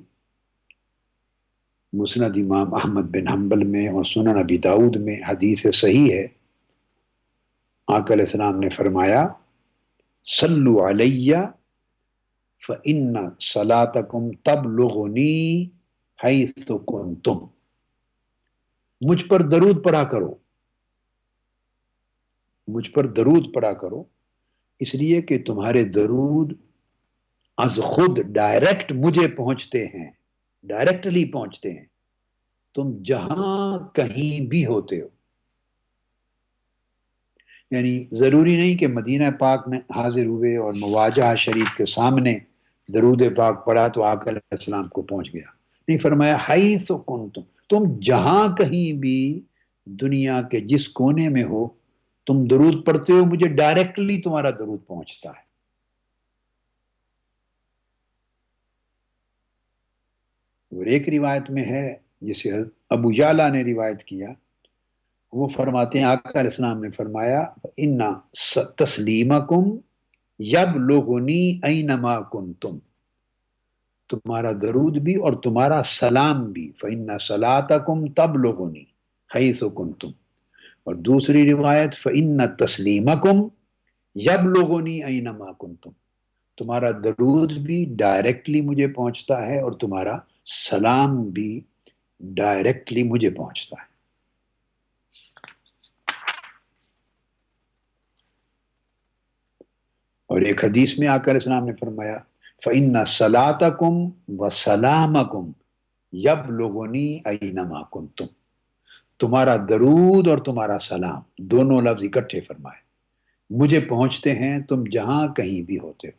مسند امام احمد بن حنبل میں اور سنن ابی داؤد میں حدیث صحیح ہے. آقا علیہ السلام نے فرمایا صلو علیہ فإن صلاتکم تبلغنی حیث کنتم. مجھ پر درود پڑھا کرو، مجھ پر درود پڑھا کرو، اس لیے کہ تمہارے درود از خود ڈائریکٹ مجھے پہنچتے ہیں، ڈائریکٹلی پہنچتے ہیں، تم جہاں کہیں بھی ہوتے ہو. یعنی ضروری نہیں کہ مدینہ پاک میں حاضر ہوئے اور مواجہ شریف کے سامنے درود پاک پڑھا تو آقا علیہ السلام کو پہنچ گیا. نہیں، فرمایا حیث کنتم، تم جہاں کہیں بھی دنیا کے جس کونے میں ہو تم درود پڑھتے ہو، مجھے ڈائریکٹلی تمہارا درود پہنچتا ہے. اور ایک روایت میں ہے جسے ابو یعلا نے روایت کیا، وہ فرماتے ہیں آقا علیہ السلام نے فرمایا ان تسلیمکم یبلغنی اینما کنتم، تمہارا درود بھی اور تمہارا سلام بھی، فإن صلاتکم تبلغنی حیث کنتم. اور دوسری روایت فإن تسلیمکم یبلغنی اینما کنتم، تمہارا درود بھی ڈائریکٹلی مجھے پہنچتا ہے اور تمہارا سلام بھی ڈائریکٹلی مجھے پہنچتا ہے. اور ایک حدیث میں آقا علیہ السلام نے فرمایا فإن صلاتکم وسلامکم یبلغنی اینما کنتم، تمہارا درود اور تمہارا سلام دونوں لفظ اکٹھے فرمائے، مجھے پہنچتے ہیں تم جہاں کہیں بھی ہوتے ہو.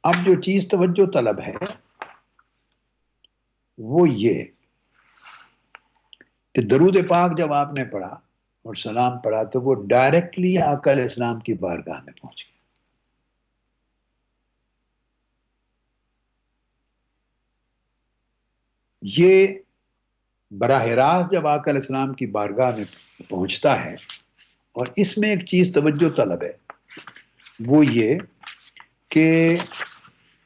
اب جو چیز توجہ طلب ہے وہ یہ کہ درود پاک جب آپ نے پڑھا اور سلام پڑھا تو وہ ڈائریکٹلی آقا علیہ السلام کی بارگاہ میں پہنچ گیا. یہ براہ راست جب آقا علیہ السلام کی بارگاہ میں پہنچتا ہے. اور اس میں ایک چیز توجہ طلب ہے، وہ یہ کہ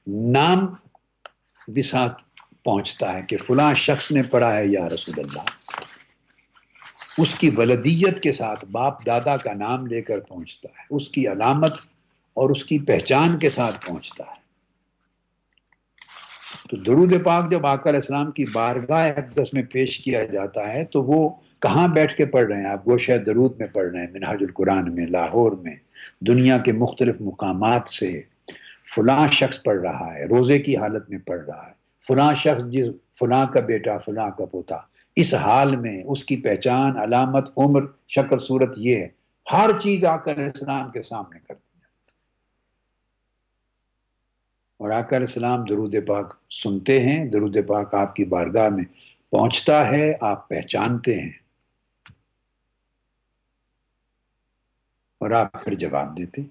نام بھی ساتھ پہنچتا ہے کہ فلاں شخص نے پڑھا ہے یا رسول اللہ. اس کی ولدیت کے ساتھ باپ دادا کا نام لے کر پہنچتا ہے، اس کی علامت اور اس کی پہچان کے ساتھ پہنچتا ہے. تو درود پاک جب آقا علیہ السلام کی بارگاہ اقدس میں پیش کیا جاتا ہے تو وہ کہاں بیٹھ کے پڑھ رہے ہیں؟ آپ گوشہ درود میں پڑھ رہے ہیں، منہاج القرآن میں، لاہور میں، دنیا کے مختلف مقامات سے فلاں شخص پڑھ رہا ہے، روزے کی حالت میں پڑھ رہا ہے، فلاں شخص جس فلاں کا بیٹا، فلاں کا پوتا، اس حال میں اس کی پہچان، علامت، عمر، شکل، صورت، یہ ہے. ہر چیز آقا علیہ السلام کے سامنے کر دی. اور آقا علیہ السلام درود پاک سنتے ہیں، درود پاک آپ کی بارگاہ میں پہنچتا ہے، آپ پہچانتے ہیں اور آپ پھر جواب دیتے.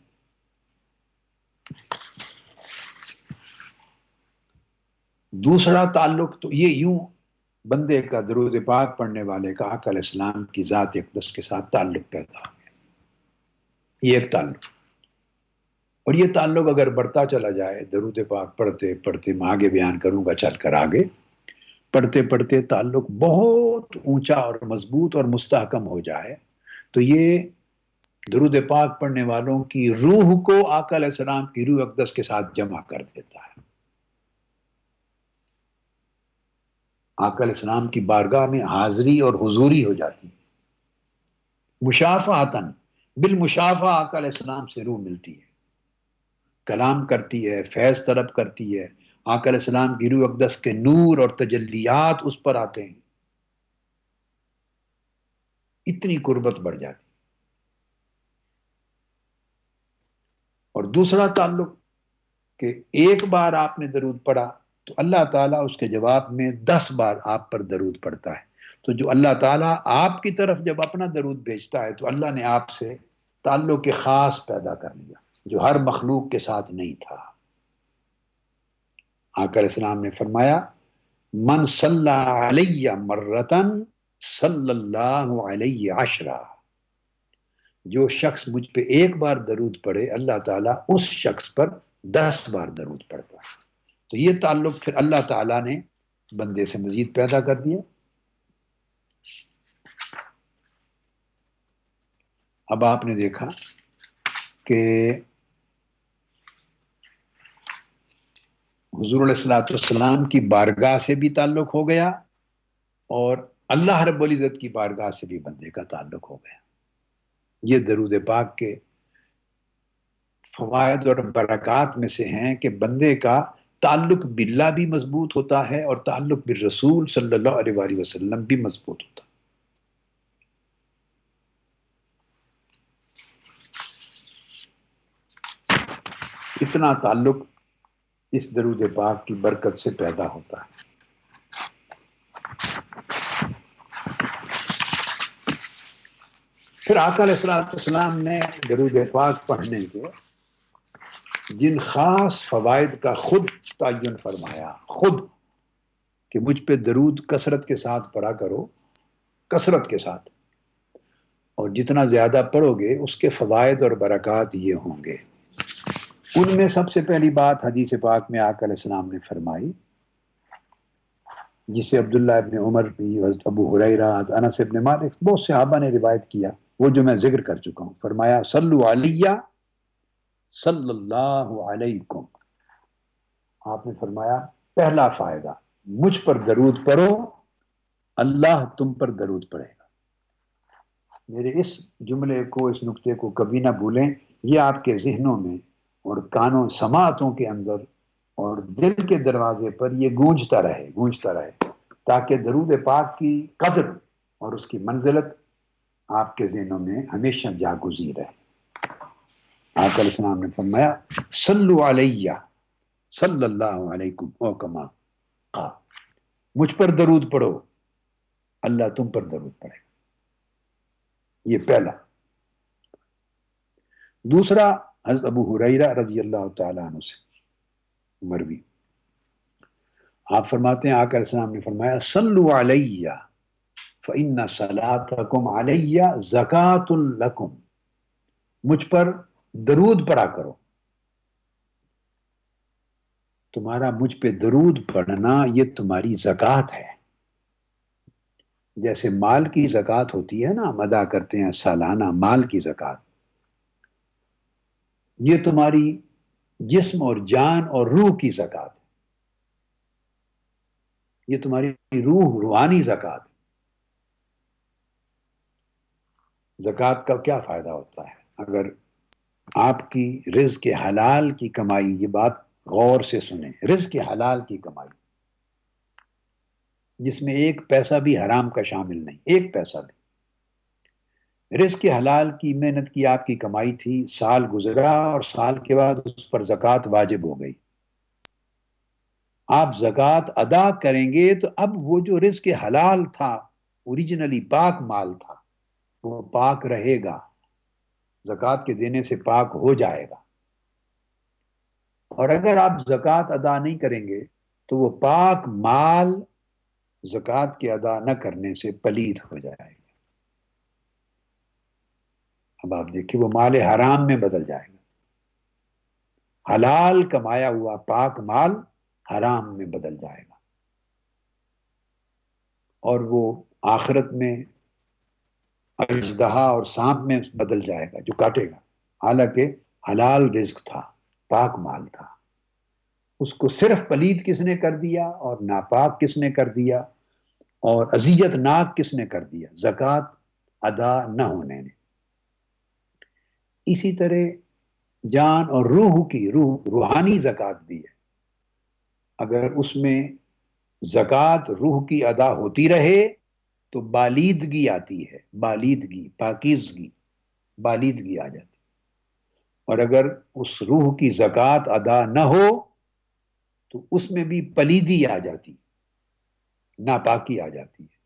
دوسرا تعلق تو یہ یوں بندے کا درود پاک پڑھنے والے کا آقا علیہ السلام کی ذات اقدس کے ساتھ تعلق پیدا ہو گیا. یہ ایک تعلق. اور یہ تعلق اگر بڑھتا چلا جائے، درود پاک پڑھتے پڑھتے، میں آگے بیان کروں گا چل کر آگے، پڑھتے پڑھتے تعلق بہت اونچا اور مضبوط اور مستحکم ہو جائے تو یہ درود پاک پڑھنے والوں کی روح کو آقا علیہ السلام کی روح اقدس کے ساتھ جمع کر دیتا ہے. آقا علیہ السلام کی بارگاہ میں حاضری اور حضوری ہو جاتی ہے. مشافہتاً، بالمشافہ آقا علیہ السلام سے روح ملتی ہے، کلام کرتی ہے، فیض طلب کرتی ہے. آقا علیہ السلام کی روح اقدس کے نور اور تجلیات اس پر آتے ہیں، اتنی قربت بڑھ جاتی. اور دوسرا تعلق کہ ایک بار آپ نے درود پڑھا تو اللہ تعالیٰ اس کے جواب میں 10 بار آپ پر درود پڑھتا ہے. تو جو اللہ تعالیٰ آپ کی طرف جب اپنا درود بھیجتا ہے تو اللہ نے آپ سے تعلق خاص پیدا کر لیا جو ہر مخلوق کے ساتھ نہیں تھا. آقا علیہ السلام نے فرمایا، من صلی علی مرتن صلی اللہ علیہ عشرہ. جو شخص مجھ پہ ایک بار درود پڑھے اللہ تعالیٰ اس شخص پر 10 بار درود پڑھتا ہے. تو یہ تعلق پھر اللہ تعالیٰ نے بندے سے مزید پیدا کر دیا. اب آپ نے دیکھا کہ حضور علیہ الصلوۃ والسلام کی بارگاہ سے بھی تعلق ہو گیا اور اللہ رب العزت کی بارگاہ سے بھی بندے کا تعلق ہو گیا. یہ درود پاک کے فوائد اور برکات میں سے ہیں کہ بندے کا تعلق باللہ بھی مضبوط ہوتا ہے اور تعلق بالرسول صلی اللہ علیہ وآلہ وسلم بھی مضبوط ہوتا ہے. اتنا تعلق اس درود پاک کی برکت سے پیدا ہوتا ہے. پھر آقا علیہ السلام نے درود پاک پڑھنے کے جن خاص فوائد کا خود تعین فرمایا، خود کہ مجھ پہ درود کثرت کے ساتھ پڑھا کرو، کثرت کے ساتھ، اور جتنا زیادہ پڑھو گے اس کے فوائد اور برکات یہ ہوں گے. ان میں سب سے پہلی بات حدیث پاک میں آقا علیہ السلام نے فرمائی، جسے عبداللہ ابن عمر بھی، حضرت ابو ہریرہ، انس ابن مالک، بہت سے صحابہ نے روایت کیا، وہ جو میں ذکر کر چکا ہوں. فرمایا صلو علیہ صلی اللہ علیکم. آپ نے فرمایا پہلا فائدہ، مجھ پر درود پڑھو، اللہ تم پر درود پڑھے گا. میرے اس جملے کو، اس نقطے کو کبھی نہ بھولیں. یہ آپ کے ذہنوں میں اور کانوں سماعتوں کے اندر اور دل کے دروازے پر یہ گونجتا رہے، گونجتا رہے، تاکہ درود پاک کی قدر اور اس کی منزلت آپ کے ذہنوں میں ہمیشہ جاگزی رہے. آقا علیہ السلام نے فرمایا صلو علیہ صلی اللہ علیکم او کما قال، مجھ پر درود پڑھو اللہ تم پر درود پڑے گا. یہ پہلا. دوسرا حضرت ابو ہریرہ رضی اللہ تعالیٰ عنہ سے مروی، آپ فرماتے ہیں آقا علیہ السلام نے فرمایا صلو علیہ فإن صلاتکم علیہ زکاۃ لکم، مجھ پر درود پڑا کرو. تمہارا مجھ پہ درود پڑھنا یہ تمہاری زکوٰۃ ہے. جیسے مال کی زکوٰۃ ہوتی ہے نا، ہم ادا کرتے ہیں سالانہ مال کی زکوٰۃ، یہ تمہاری جسم اور جان اور روح کی زکوٰۃ ہے. یہ تمہاری روحانی زکوٰۃ ہے. زکوٰۃ کا کیا فائدہ ہوتا ہے؟ اگر آپ کی رزق حلال کی کمائی، یہ بات غور سے سنیں، رزق حلال کی کمائی جس میں ایک پیسہ بھی حرام کا شامل نہیں، ایک پیسہ بھی، رزق حلال کی محنت کی آپ کی کمائی تھی، سال گزرا اور سال کے بعد اس پر زکوٰۃ واجب ہو گئی. آپ زکوٰۃ ادا کریں گے تو اب وہ جو رزق حلال تھا، اوریجنلی پاک مال تھا، وہ پاک رہے گا، زکوٰۃ کے دینے سے پاک ہو جائے گا. اور اگر آپ زکوٰۃ ادا نہیں کریں گے تو وہ پاک مال زکوٰۃ کے ادا نہ کرنے سے پلید ہو جائے گا. اب آپ دیکھیے وہ مال حرام میں بدل جائے گا. حلال کمایا ہوا پاک مال حرام میں بدل جائے گا، اور وہ آخرت میں اژدہا اور سانپ میں بدل جائے گا جو کاٹے گا. حالانکہ حلال رزق تھا، پاک مال تھا، اس کو صرف پلید کس نے کر دیا اور ناپاک کس نے کر دیا اور اذیت ناک کس نے کر دیا؟ زکوٰۃ ادا نہ ہونے نے. اسی طرح جان اور روح کی روحانی زکوٰۃ بھی ہے. اگر اس میں زکوٰۃ روح کی ادا ہوتی رہے تو بالیدگی آتی ہے، بالیدگی، پاکیزگی، بالیدگی آ جاتی. اور اگر اس روح کی زکوٰۃ ادا نہ ہو تو اس میں بھی پلیدی آ جاتی، ناپاکی آ جاتی ہے.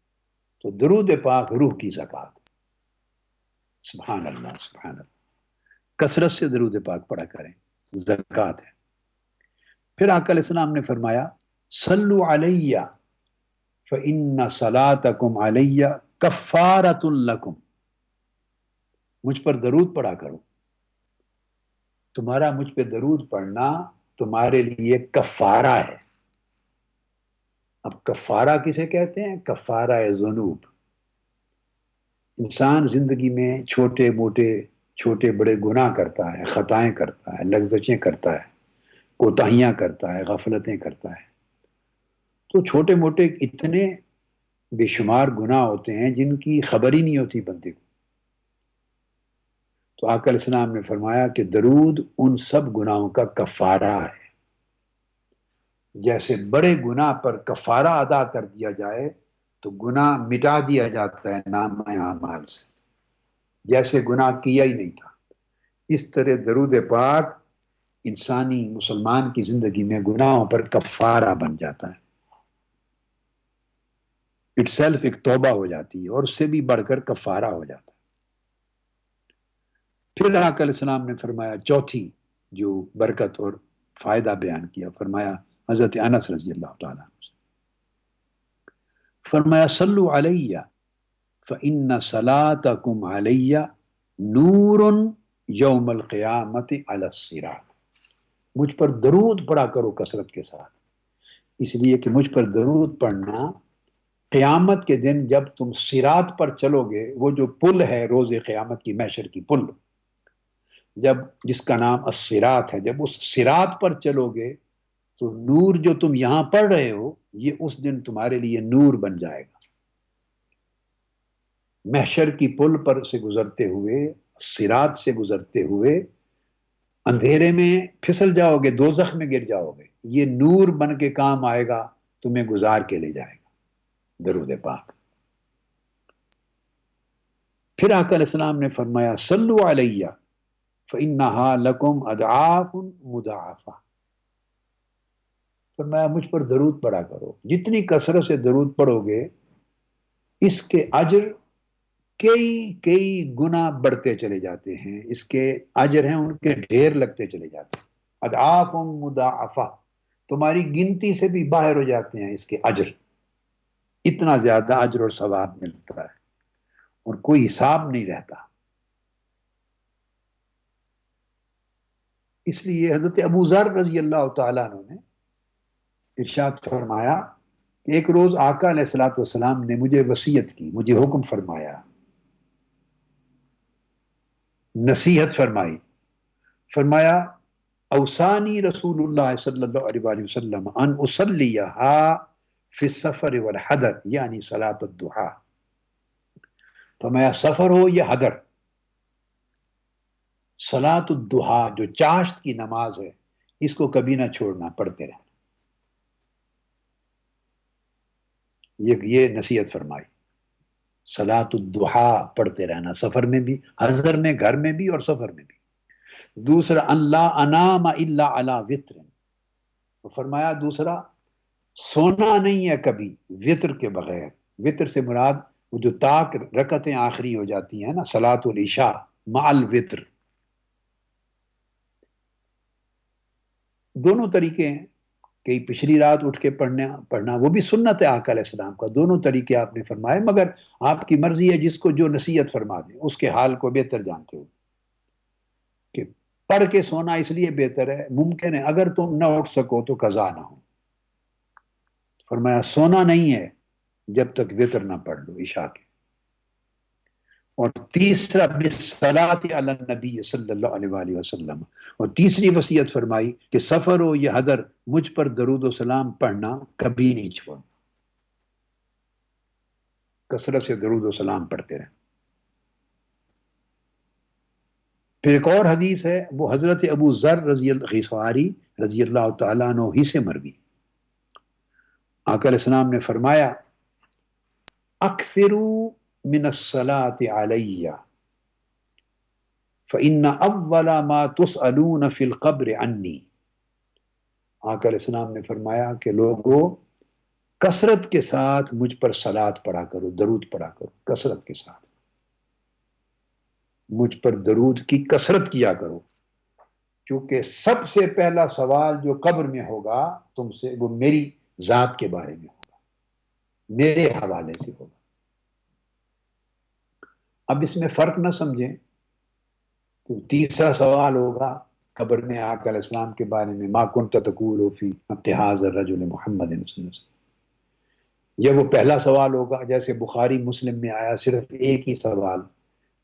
تو درود پاک روح کی زکوٰۃ. سبحان اللہ، سبحان اللہ. کثرت سے درود پاک پڑھا کریں، زکوٰۃ ہے. پھر آقا علیہ السلام نے فرمایا صلو علیہ فإن صلاتکم علیہ کفارۃ لکم، مجھ پر درود پڑھا کرو، تمہارا مجھ پہ درود پڑھنا تمہارے لیے کفارہ ہے. اب کفارہ کسے کہتے ہیں؟ کفارہ ذنوب. انسان زندگی میں چھوٹے موٹے، چھوٹے بڑے گناہ کرتا ہے، خطائیں کرتا ہے، لغزشیں کرتا ہے، کوتاہیاں کرتا ہے، غفلتیں کرتا ہے. تو چھوٹے موٹے اتنے بے شمار گناہ ہوتے ہیں جن کی خبر ہی نہیں ہوتی بندے کو. تو آقا علیہ السلام نے فرمایا کہ درود ان سب گناہوں کا کفارہ ہے. جیسے بڑے گناہ پر کفارہ ادا کر دیا جائے تو گناہ مٹا دیا جاتا ہے نامہ اعمال سے، جیسے گناہ کیا ہی نہیں تھا. اس طرح درود پاک انسانی مسلمان کی زندگی میں گناہوں پر کفارہ بن جاتا ہے. اٹ سیلف ایک توبہ ہو جاتی ہے اور اس سے بھی بڑھ کر کفارہ ہو جاتا ہے. پھر آقا علیہ السلام نے فرمایا چوتھی جو برکت اور فائدہ بیان کیا، فرمایا حضرت انس رضی اللہ تعالیٰ عنہ سے فرمایا صلو علیہ فإن صلاتکم علیہ نور یوم القیامت علی الصراط. مجھ پر درود پڑھا کرو کثرت کے ساتھ، اس لیے کہ مجھ پر درود پڑھنا قیامت کے دن جب تم صراط پر چلو گے، وہ جو پل ہے روز قیامت کی، محشر کی پل، جب جس کا نام الصراط ہے، جب اس صراط پر چلو گے تو نور جو تم یہاں پڑھ رہے ہو یہ اس دن تمہارے لیے نور بن جائے گا. محشر کی پل پر سے گزرتے ہوئے، صراط سے گزرتے ہوئے اندھیرے میں پھسل جاؤ گے، دوزخ میں گر جاؤ گے، یہ نور بن کے کام آئے گا، تمہیں گزار کے لے جائے گا درود پاک. پھر آقا علیہ السلام نے فرمایا صلو علیہ فإنہا لکم اضعاف مضاعفہ. فرمایا مجھ پر درود پڑھا کرو، جتنی کثرت سے درود پڑھو گے اس کے اجر کئی کئی گنا بڑھتے چلے جاتے ہیں، اس کے اجر ہیں ان کے ڈھیر لگتے چلے جاتے ہیں، اضعاف مضاعفہ، تمہاری گنتی سے بھی باہر ہو جاتے ہیں اس کے اجر، اتنا زیادہ اجر اور ثواب ملتا ہے اور کوئی حساب نہیں رہتا۔ اس لیے حضرت ابو ذر رضی اللہ تعالیٰ عنہ نے ارشاد فرمایا کہ ایک روز آقا علیہ الصلوۃ والسلام نے مجھے وصیت کی، مجھے حکم فرمایا، نصیحت فرمائی، فرمایا اوصانی رسول اللہ صلی اللہ علیہ وآلہ وسلم ان اصلیہا فی السفر والحضر، یعنی صلاۃ الضحیٰ، فرمایا سفر ہو یا حضر، صلاۃ الضحیٰ جو چاشت کی نماز ہے اس کو کبھی نہ چھوڑنا، پڑھتے رہنا۔ یہ نصیحت فرمائی، صلاۃ الضحیٰ پڑھتے رہنا، سفر میں بھی، حضر میں، گھر میں بھی اور سفر میں بھی۔ دوسرا اللہ انام الا علی وطر، تو فرمایا دوسرا سونا نہیں ہے کبھی وطر کے بغیر۔ وطر سے مراد وہ جو طاق رکعتیں آخری ہو جاتی ہیں نا، صلاۃ العشاء مع الوطر، دونوں طریقے ہیں، کئی پچھلی رات اٹھ کے پڑھنا وہ بھی سنت ہے آقا علیہ السلام کا، دونوں طریقے آپ نے فرمائے، مگر آپ کی مرضی ہے جس کو جو نصیحت فرما دے، اس کے حال کو بہتر جانتے ہو کہ پڑھ کے سونا اس لیے بہتر ہے، ممکن ہے اگر تم نہ اٹھ سکو تو قضا نہ ہو۔ فرمایا سونا نہیں ہے جب تک وطر نہ پڑھ لو عشاء کے۔ اور تیسرا بالصلاۃ علی النبی صلی اللہ علیہ وآلہ وسلم، اور تیسری وصیت فرمائی کہ سفر ہو یا حضر مجھ پر درود و سلام پڑھنا کبھی نہیں چھوڑ، کثرت سے درود و سلام پڑھتے رہیں۔ پھر ایک اور حدیث ہے، وہ حضرت ابو ذر رضی اللہ غفاری رضی اللہ تعالیٰ عنہ ہی سے مروی، آقا علیہ السلام نے فرمایا اکثروا من الصلاۃ علی فإن اول ما تسألون فی القبر عنی۔ آقا علیہ السلام نے فرمایا کہ لوگوں کثرت کے ساتھ مجھ پر صلات پڑھا کرو، درود پڑھا کرو، کثرت کے ساتھ مجھ پر درود کی کثرت کیا کرو، کیونکہ سب سے پہلا سوال جو قبر میں ہوگا تم سے وہ میری ذات کے بارے میں ہوگا، میرے حوالے سے ہوگا۔ اب اس میں فرق نہ سمجھیں کہ تیسرا سوال ہوگا قبر میں آقا علیہ السلام کے بارے میں ما کنت تقول فی اتخاذ الرجل محمد صلی اللہ علیہ وسلم، یہ وہ پہلا سوال ہوگا جیسے بخاری مسلم میں آیا صرف ایک ہی سوال،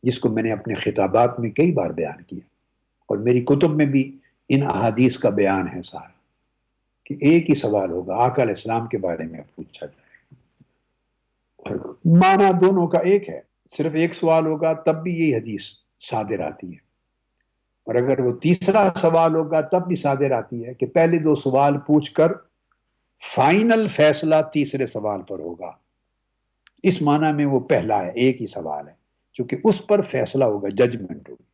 جس کو میں نے اپنے خطابات میں کئی بار بیان کیا اور میری کتب میں بھی ان احادیث کا بیان ہے سارا، کہ ایک ہی سوال ہوگا آقا علیہ السلام کے بارے میں پوچھا جائے گا، اور معنی دونوں کا ایک ہے، صرف ایک سوال ہوگا تب بھی یہی حدیث صادر آتی ہے، اور اگر وہ تیسرا سوال ہوگا تب بھی صادر آتی ہے کہ پہلے دو سوال پوچھ کر فائنل فیصلہ تیسرے سوال پر ہوگا۔ اس معنی میں وہ پہلا ہے، ایک ہی سوال ہے، کیونکہ اس پر فیصلہ ہوگا، ججمنٹ ہوگی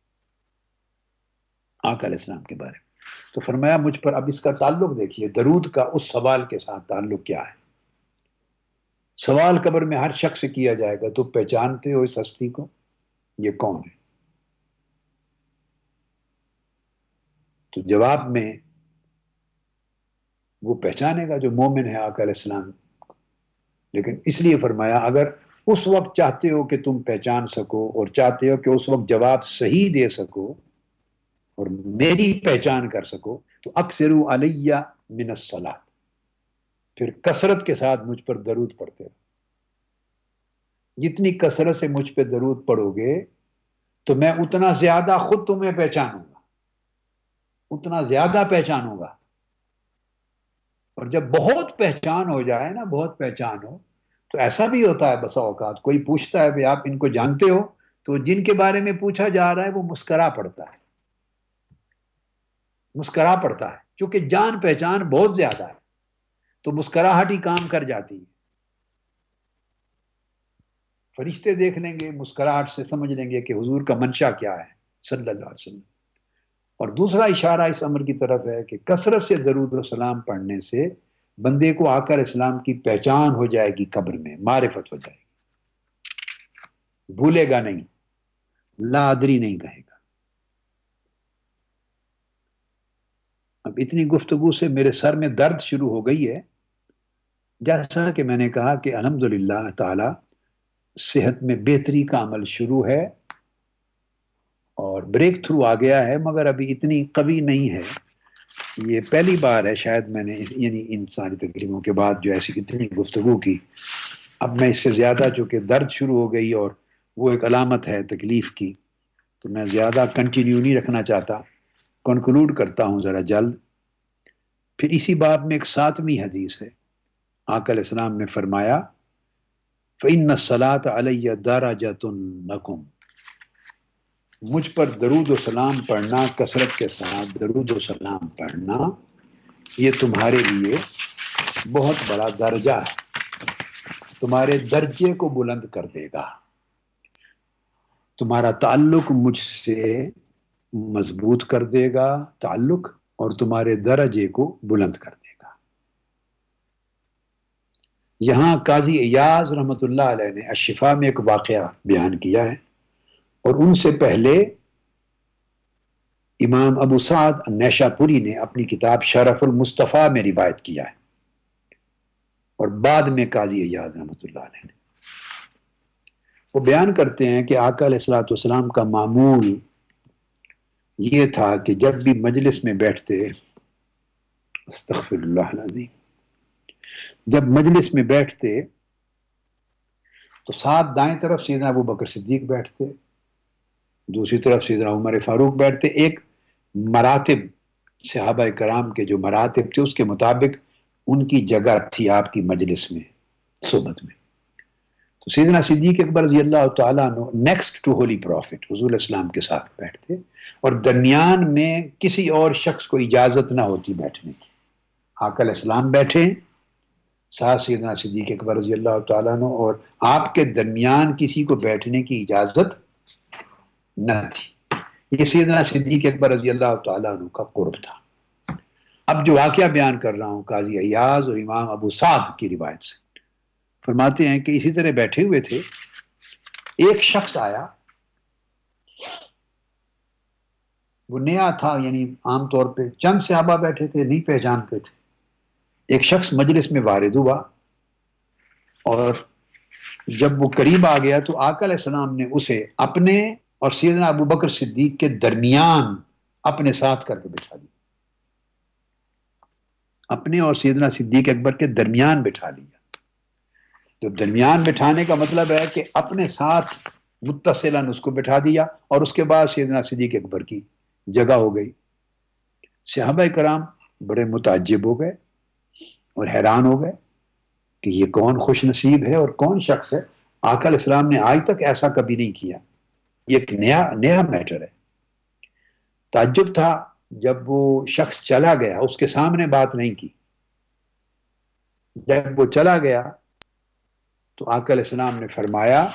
آقا علیہ السلام کے بارے میں۔ تو فرمایا مجھ پر، اب اس کا تعلق دیکھیے درود کا اس سوال کے ساتھ تعلق کیا ہے۔ سوال قبر میں ہر شخص سے کیا جائے گا، تو پہچانتے ہو اس ہستی کو، یہ کون ہے؟ تو جواب میں وہ پہچانے گا جو مومن ہے آقا علیہ السلام، لیکن اس لیے فرمایا اگر اس وقت چاہتے ہو کہ تم پہچان سکو اور چاہتے ہو کہ اس وقت جواب صحیح دے سکو اور میری پہچان کر سکو تو اکثروا علیہ من الصلاۃ، پھر کثرت کے ساتھ مجھ پر درود پڑھتے ہو۔ جتنی کثرت سے مجھ پہ درود پڑھو گے تو میں اتنا زیادہ خود تمہیں پہچانوں گا، اتنا زیادہ پہچانوں گا۔ اور جب بہت پہچان ہو جائے نا، بہت پہچان ہو، تو ایسا بھی ہوتا ہے بسا اوقات کوئی پوچھتا ہے کہ آپ ان کو جانتے ہو، تو جن کے بارے میں پوچھا جا رہا ہے وہ مسکرا پڑتا ہے، مسکرا پڑتا ہے، کیونکہ جان پہچان بہت زیادہ ہے، تو مسکراہٹ ہی کام کر جاتی ہے۔ فرشتے دیکھ لیں گے، مسکراہٹ سے سمجھ لیں گے کہ حضور کا منشا کیا ہے صلی اللہ علیہ وسلم۔ اور دوسرا اشارہ اس امر کی طرف ہے کہ کثرت سے درود و سلام پڑھنے سے بندے کو آقا علیہ السلام کی پہچان ہو جائے گی، قبر میں معرفت ہو جائے گی۔ بھولے گا نہیں، لا ادری نہیں کہے گا۔ اب اتنی گفتگو سے میرے سر میں درد شروع ہو گئی ہے، جیسا کہ میں نے کہا کہ الحمدللہ تعالی صحت میں بہتری کا عمل شروع ہے اور بریک تھرو آ گیا ہے، مگر ابھی اتنی قوی نہیں ہے۔ یہ پہلی بار ہے شاید میں نے یعنی ان ساری تقریبوں کے بعد جو ایسی اتنی گفتگو کی۔ اب میں اس سے زیادہ چونکہ درد شروع ہو گئی اور وہ ایک علامت ہے تکلیف کی، تو میں زیادہ کنٹینیو نہیں رکھنا چاہتا، کنکلوڈ کرتا ہوں ذرا جلد۔ پھر اسی باب میں ایک 7ویں حدیث ہے، آقا علیہ السلام نے فرمایا فَإِنَّ الصَّلَاةَ عَلَيَّ دَرَجَةٌ لَكُمْ، مجھ پر درود و سلام پڑھنا، کثرت کے ساتھ درود و سلام پڑھنا، یہ تمہارے لیے بہت بڑا درجہ ہے، تمہارے درجے کو بلند کر دے گا، تمہارا تعلق مجھ سے مضبوط کر دے گا تعلق، اور تمہارے درجے کو بلند کر دے گا۔ یہاں قاضی ایاز رحمۃ اللہ علیہ نے الشفا میں ایک واقعہ بیان کیا ہے، اور ان سے پہلے امام ابو سعد نیشاپوری نے اپنی کتاب شرف المصطفیٰ میں روایت کیا ہے، اور بعد میں قاضی ایاز رحمۃ اللہ علیہ نے۔ وہ بیان کرتے ہیں کہ آقا علیہ الصلوۃ والسلام کا معمول یہ تھا کہ جب بھی مجلس میں بیٹھتے، استغفر اللہ العظیم، جب مجلس میں بیٹھتے تو ساتھ دائیں طرف سیدنا ابو بکر صدیق بیٹھتے، دوسری طرف سیدنا عمر فاروق بیٹھتے۔ ایک مراتب، صحابہ کرام کے جو مراتب تھے اس کے مطابق ان کی جگہ تھی آپ کی مجلس میں، صحبت میں۔ تو سیدنا صدیق اکبر رضی اللہ تعالیٰ عنہ نیکسٹ ٹو ہولی پروفٹ حضور السلام کے ساتھ بیٹھتے، اور درمیان میں کسی اور شخص کو اجازت نہ ہوتی بیٹھنے کی۔ آقا علیہ السلام بیٹھے، ساتھ سیدنا صدیق اکبر رضی اللہ تعالیٰ عنہ، اور آپ کے درمیان کسی کو بیٹھنے کی اجازت نہ تھی۔ یہ سیدنا صدیق اکبر رضی اللہ تعالیٰ عنہ کا قرب تھا۔ اب جو واقعہ بیان کر رہا ہوں قاضی ایاز اور امام ابو سعد کی روایت سے، فرماتے ہیں کہ اسی طرح بیٹھے ہوئے تھے، ایک شخص آیا، وہ نیا تھا، یعنی عام طور پہ چند صحابہ بیٹھے تھے، نہیں پہچانتے تھے۔ ایک شخص مجلس میں وارد ہوا، اور جب وہ قریب آ گیا تو آقا علیہ السلام نے اسے اپنے اور سیدنا ابو بکر صدیق کے درمیان اپنے ساتھ کر کے بٹھا دیا، اپنے اور سیدنا صدیق اکبر کے درمیان بٹھا لیا۔ جو درمیان بٹھانے کا مطلب ہے کہ اپنے ساتھ متصلاً اس کو بٹھا دیا، اور اس کے بعد سیدنا صدیق اکبر کی جگہ ہو گئی۔ صحابہ کرام بڑے متعجب ہو گئے اور حیران ہو گئے کہ یہ کون خوش نصیب ہے اور کون شخص ہے، آقا علیہ السلام نے آج تک ایسا کبھی نہیں کیا، یہ ایک نیا میٹر ہے۔ تعجب تھا، جب وہ شخص چلا گیا اس کے سامنے بات نہیں کی، جب وہ چلا گیا تو آقا علیہ السلام نے فرمایا،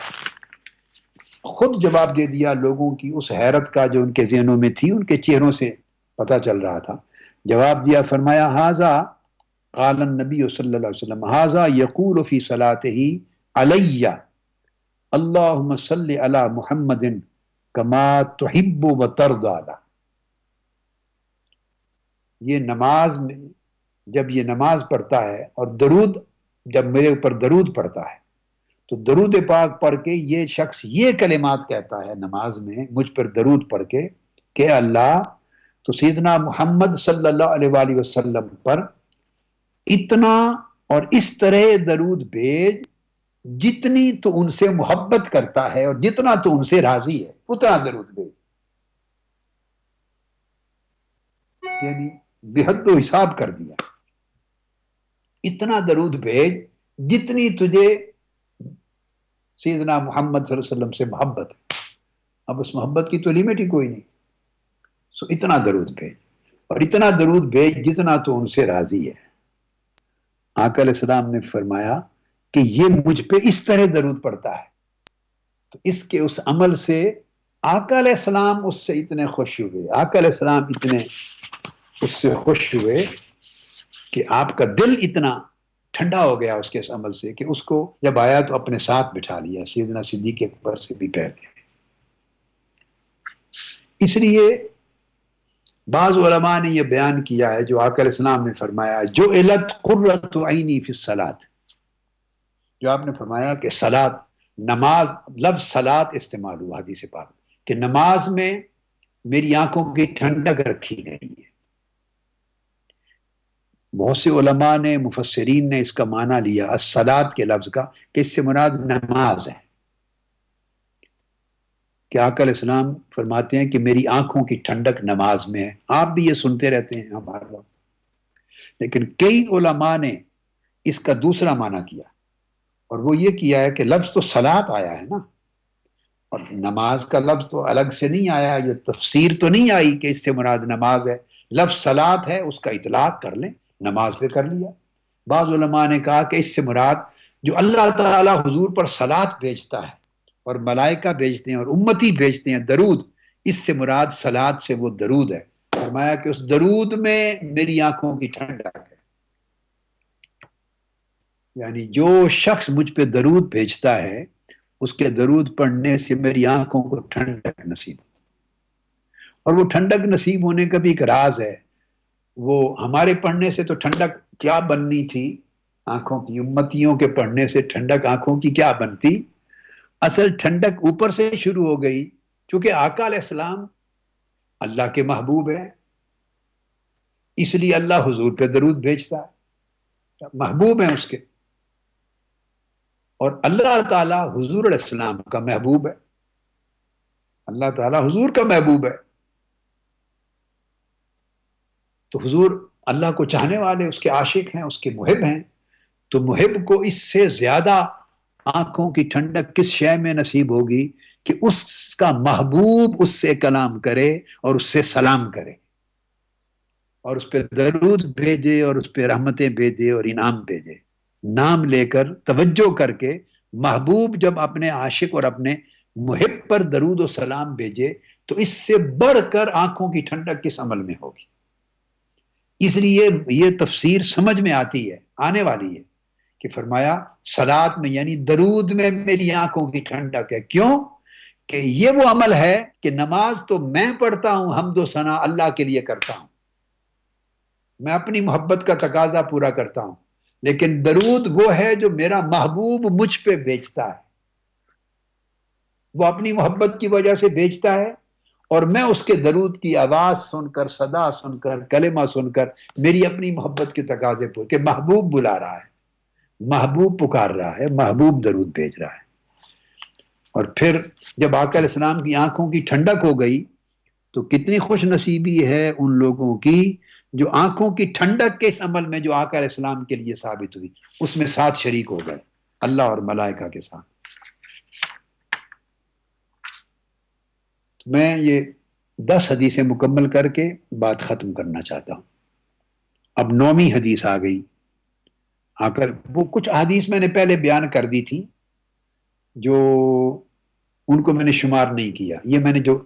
خود جواب دے دیا لوگوں کی اس حیرت کا جو ان کے ذہنوں میں تھی، ان کے چہروں سے پتہ چل رہا تھا۔ جواب دیا، فرمایا ھذا قال النبی صلی اللہ علیہ وسلم ھذا یقول فی صلاتہ علی اللہم صلی علی محمد کما تحب و ترضی۔ یہ نماز میں جب یہ نماز پڑھتا ہے اور درود، جب میرے اوپر درود پڑھتا ہے تو درود پاک پڑھ کے یہ شخص یہ کلمات کہتا ہے نماز میں مجھ پر درود پڑھ کے کہ اللہ تو سیدنا محمد صلی اللہ علیہ وآلہ وسلم پر اتنا اور اس طرح درود بھیج جتنی تو ان سے محبت کرتا ہے، اور جتنا تو ان سے راضی ہے اتنا درود بھیج، یعنی بحد و حساب کر دیا، اتنا درود بھیج جتنی تجھے سیدنا محمد صلی اللہ علیہ وسلم سے محبت ہے۔ اب اس محبت کی تو لیمٹ ہی کوئی نہیں، سو اتنا درود بھیج، اور اتنا درود بھیج جتنا تو ان سے راضی ہے۔ آقا علیہ السلام نے فرمایا کہ یہ مجھ پہ اس طرح درود پڑتا ہے، تو اس کے اس عمل سے آقا علیہ السلام اس سے اتنے خوش ہوئے، آقا علیہ السلام اتنے اس سے خوش ہوئے کہ آپ کا دل اتنا ٹھنڈا ہو گیا اس کے اس عمل سے کہ اس کو جب آیا تو اپنے ساتھ بٹھا لیا، سیدنا صدیق اکبر سے بھی پہلے۔ اس لیے بعض علماء نے یہ بیان کیا ہے جو آقا علیہ السلام نے فرمایا، جو علت قرۃ عینی فی الصلاۃ، جو آپ نے فرمایا کہ صلاۃ، نماز، لفظ صلاۃ استعمال ہوا حدیث پاک کہ نماز میں میری آنکھوں کی ٹھنڈک رکھی گئی ہے۔ بہت سے علماء نے، مفسرین نے اس کا معنی لیا الصلاۃ کے لفظ کا کہ اس سے مراد نماز ہے، کہ آقا علیہ السلام فرماتے ہیں کہ میری آنکھوں کی ٹھنڈک نماز میں ہے۔ آپ بھی یہ سنتے رہتے ہیں ہمارے وقت، لیکن کئی علماء نے اس کا دوسرا معنی کیا، اور وہ یہ کیا ہے کہ لفظ تو صلاۃ آیا ہے نا، اور نماز کا لفظ تو الگ سے نہیں آیا، یہ تفسیر تو نہیں آئی کہ اس سے مراد نماز ہے، لفظ صلاۃ ہے، اس کا اطلاق کر لیں، نماز پہ کر لیا۔ بعض علماء نے کہا کہ اس سے مراد جو اللہ تعالیٰ حضور پر صلاۃ بھیجتا ہے اور ملائکہ بھیجتے ہیں اور امتی بھیجتے ہیں درود، اس سے مراد صلاۃ سے وہ درود ہے۔ فرمایا کہ اس درود میں میری آنکھوں کی ٹھنڈک ہے، یعنی جو شخص مجھ پہ درود بھیجتا ہے اس کے درود پڑھنے سے میری آنکھوں کو ٹھنڈک نصیب ہوتی، اور وہ ٹھنڈک نصیب ہونے کا بھی ایک راز ہے۔ وہ ہمارے پڑھنے سے تو ٹھنڈک کیا بننی تھی آنکھوں کی، امتیوں کے پڑھنے سے ٹھنڈک آنکھوں کی کیا بنتی؟ اصل ٹھنڈک اوپر سے شروع ہو گئی، چونکہ آقا علیہ السلام اللہ کے محبوب ہے، اس لیے اللہ حضور پہ درود بھیجتا ہے، محبوب ہیں اس کے، اور اللہ تعالیٰ حضور علیہ السلام کا محبوب ہے، اللہ تعالیٰ حضور کا محبوب ہے، تو حضور اللہ کو چاہنے والے اس کے عاشق ہیں، اس کے محب ہیں، تو محب کو اس سے زیادہ آنکھوں کی ٹھنڈک کس شے میں نصیب ہوگی کہ اس کا محبوب اس سے کلام کرے اور اس سے سلام کرے اور اس پہ درود بھیجے اور اس پہ رحمتیں بھیجے اور انعام بھیجے، نام لے کر توجہ کر کے محبوب جب اپنے عاشق اور اپنے محب پر درود و سلام بھیجے تو اس سے بڑھ کر آنکھوں کی ٹھنڈک کس عمل میں ہوگی؟ اس لیے یہ تفسیر سمجھ میں آتی ہے، آنے والی ہے، کہ فرمایا صلاۃ میں یعنی درود میں میری آنکھوں کی ٹھنڈک ہے۔ کیوں؟ کہ یہ وہ عمل ہے کہ نماز تو میں پڑھتا ہوں، حمد و ثنا اللہ کے لیے کرتا ہوں، میں اپنی محبت کا تقاضا پورا کرتا ہوں، لیکن درود وہ ہے جو میرا محبوب مجھ پہ بھیجتا ہے، وہ اپنی محبت کی وجہ سے بھیجتا ہے، اور میں اس کے درود کی آواز سن کر، صدا سن کر، کلمہ سن کر میری اپنی محبت کے تقاضے پورے، کہ محبوب بلا رہا ہے، محبوب پکار رہا ہے، محبوب درود بھیج رہا ہے۔ اور پھر جب آقا علیہ السلام کی آنکھوں کی ٹھنڈک ہو گئی تو کتنی خوش نصیبی ہے ان لوگوں کی جو آنکھوں کی ٹھنڈک کے اس عمل میں جو آقا علیہ السلام کے لیے ثابت ہوئی اس میں ساتھ شریک ہو گئے اللہ اور ملائکہ کے ساتھ۔ میں یہ 10 حدیثیں مکمل کر کے بات ختم کرنا چاہتا ہوں۔ اب 9ویں حدیث آ گئی، آ کر وہ کچھ حدیث میں نے پہلے بیان کر دی تھی جو ان کو میں نے شمار نہیں کیا، یہ میں نے جو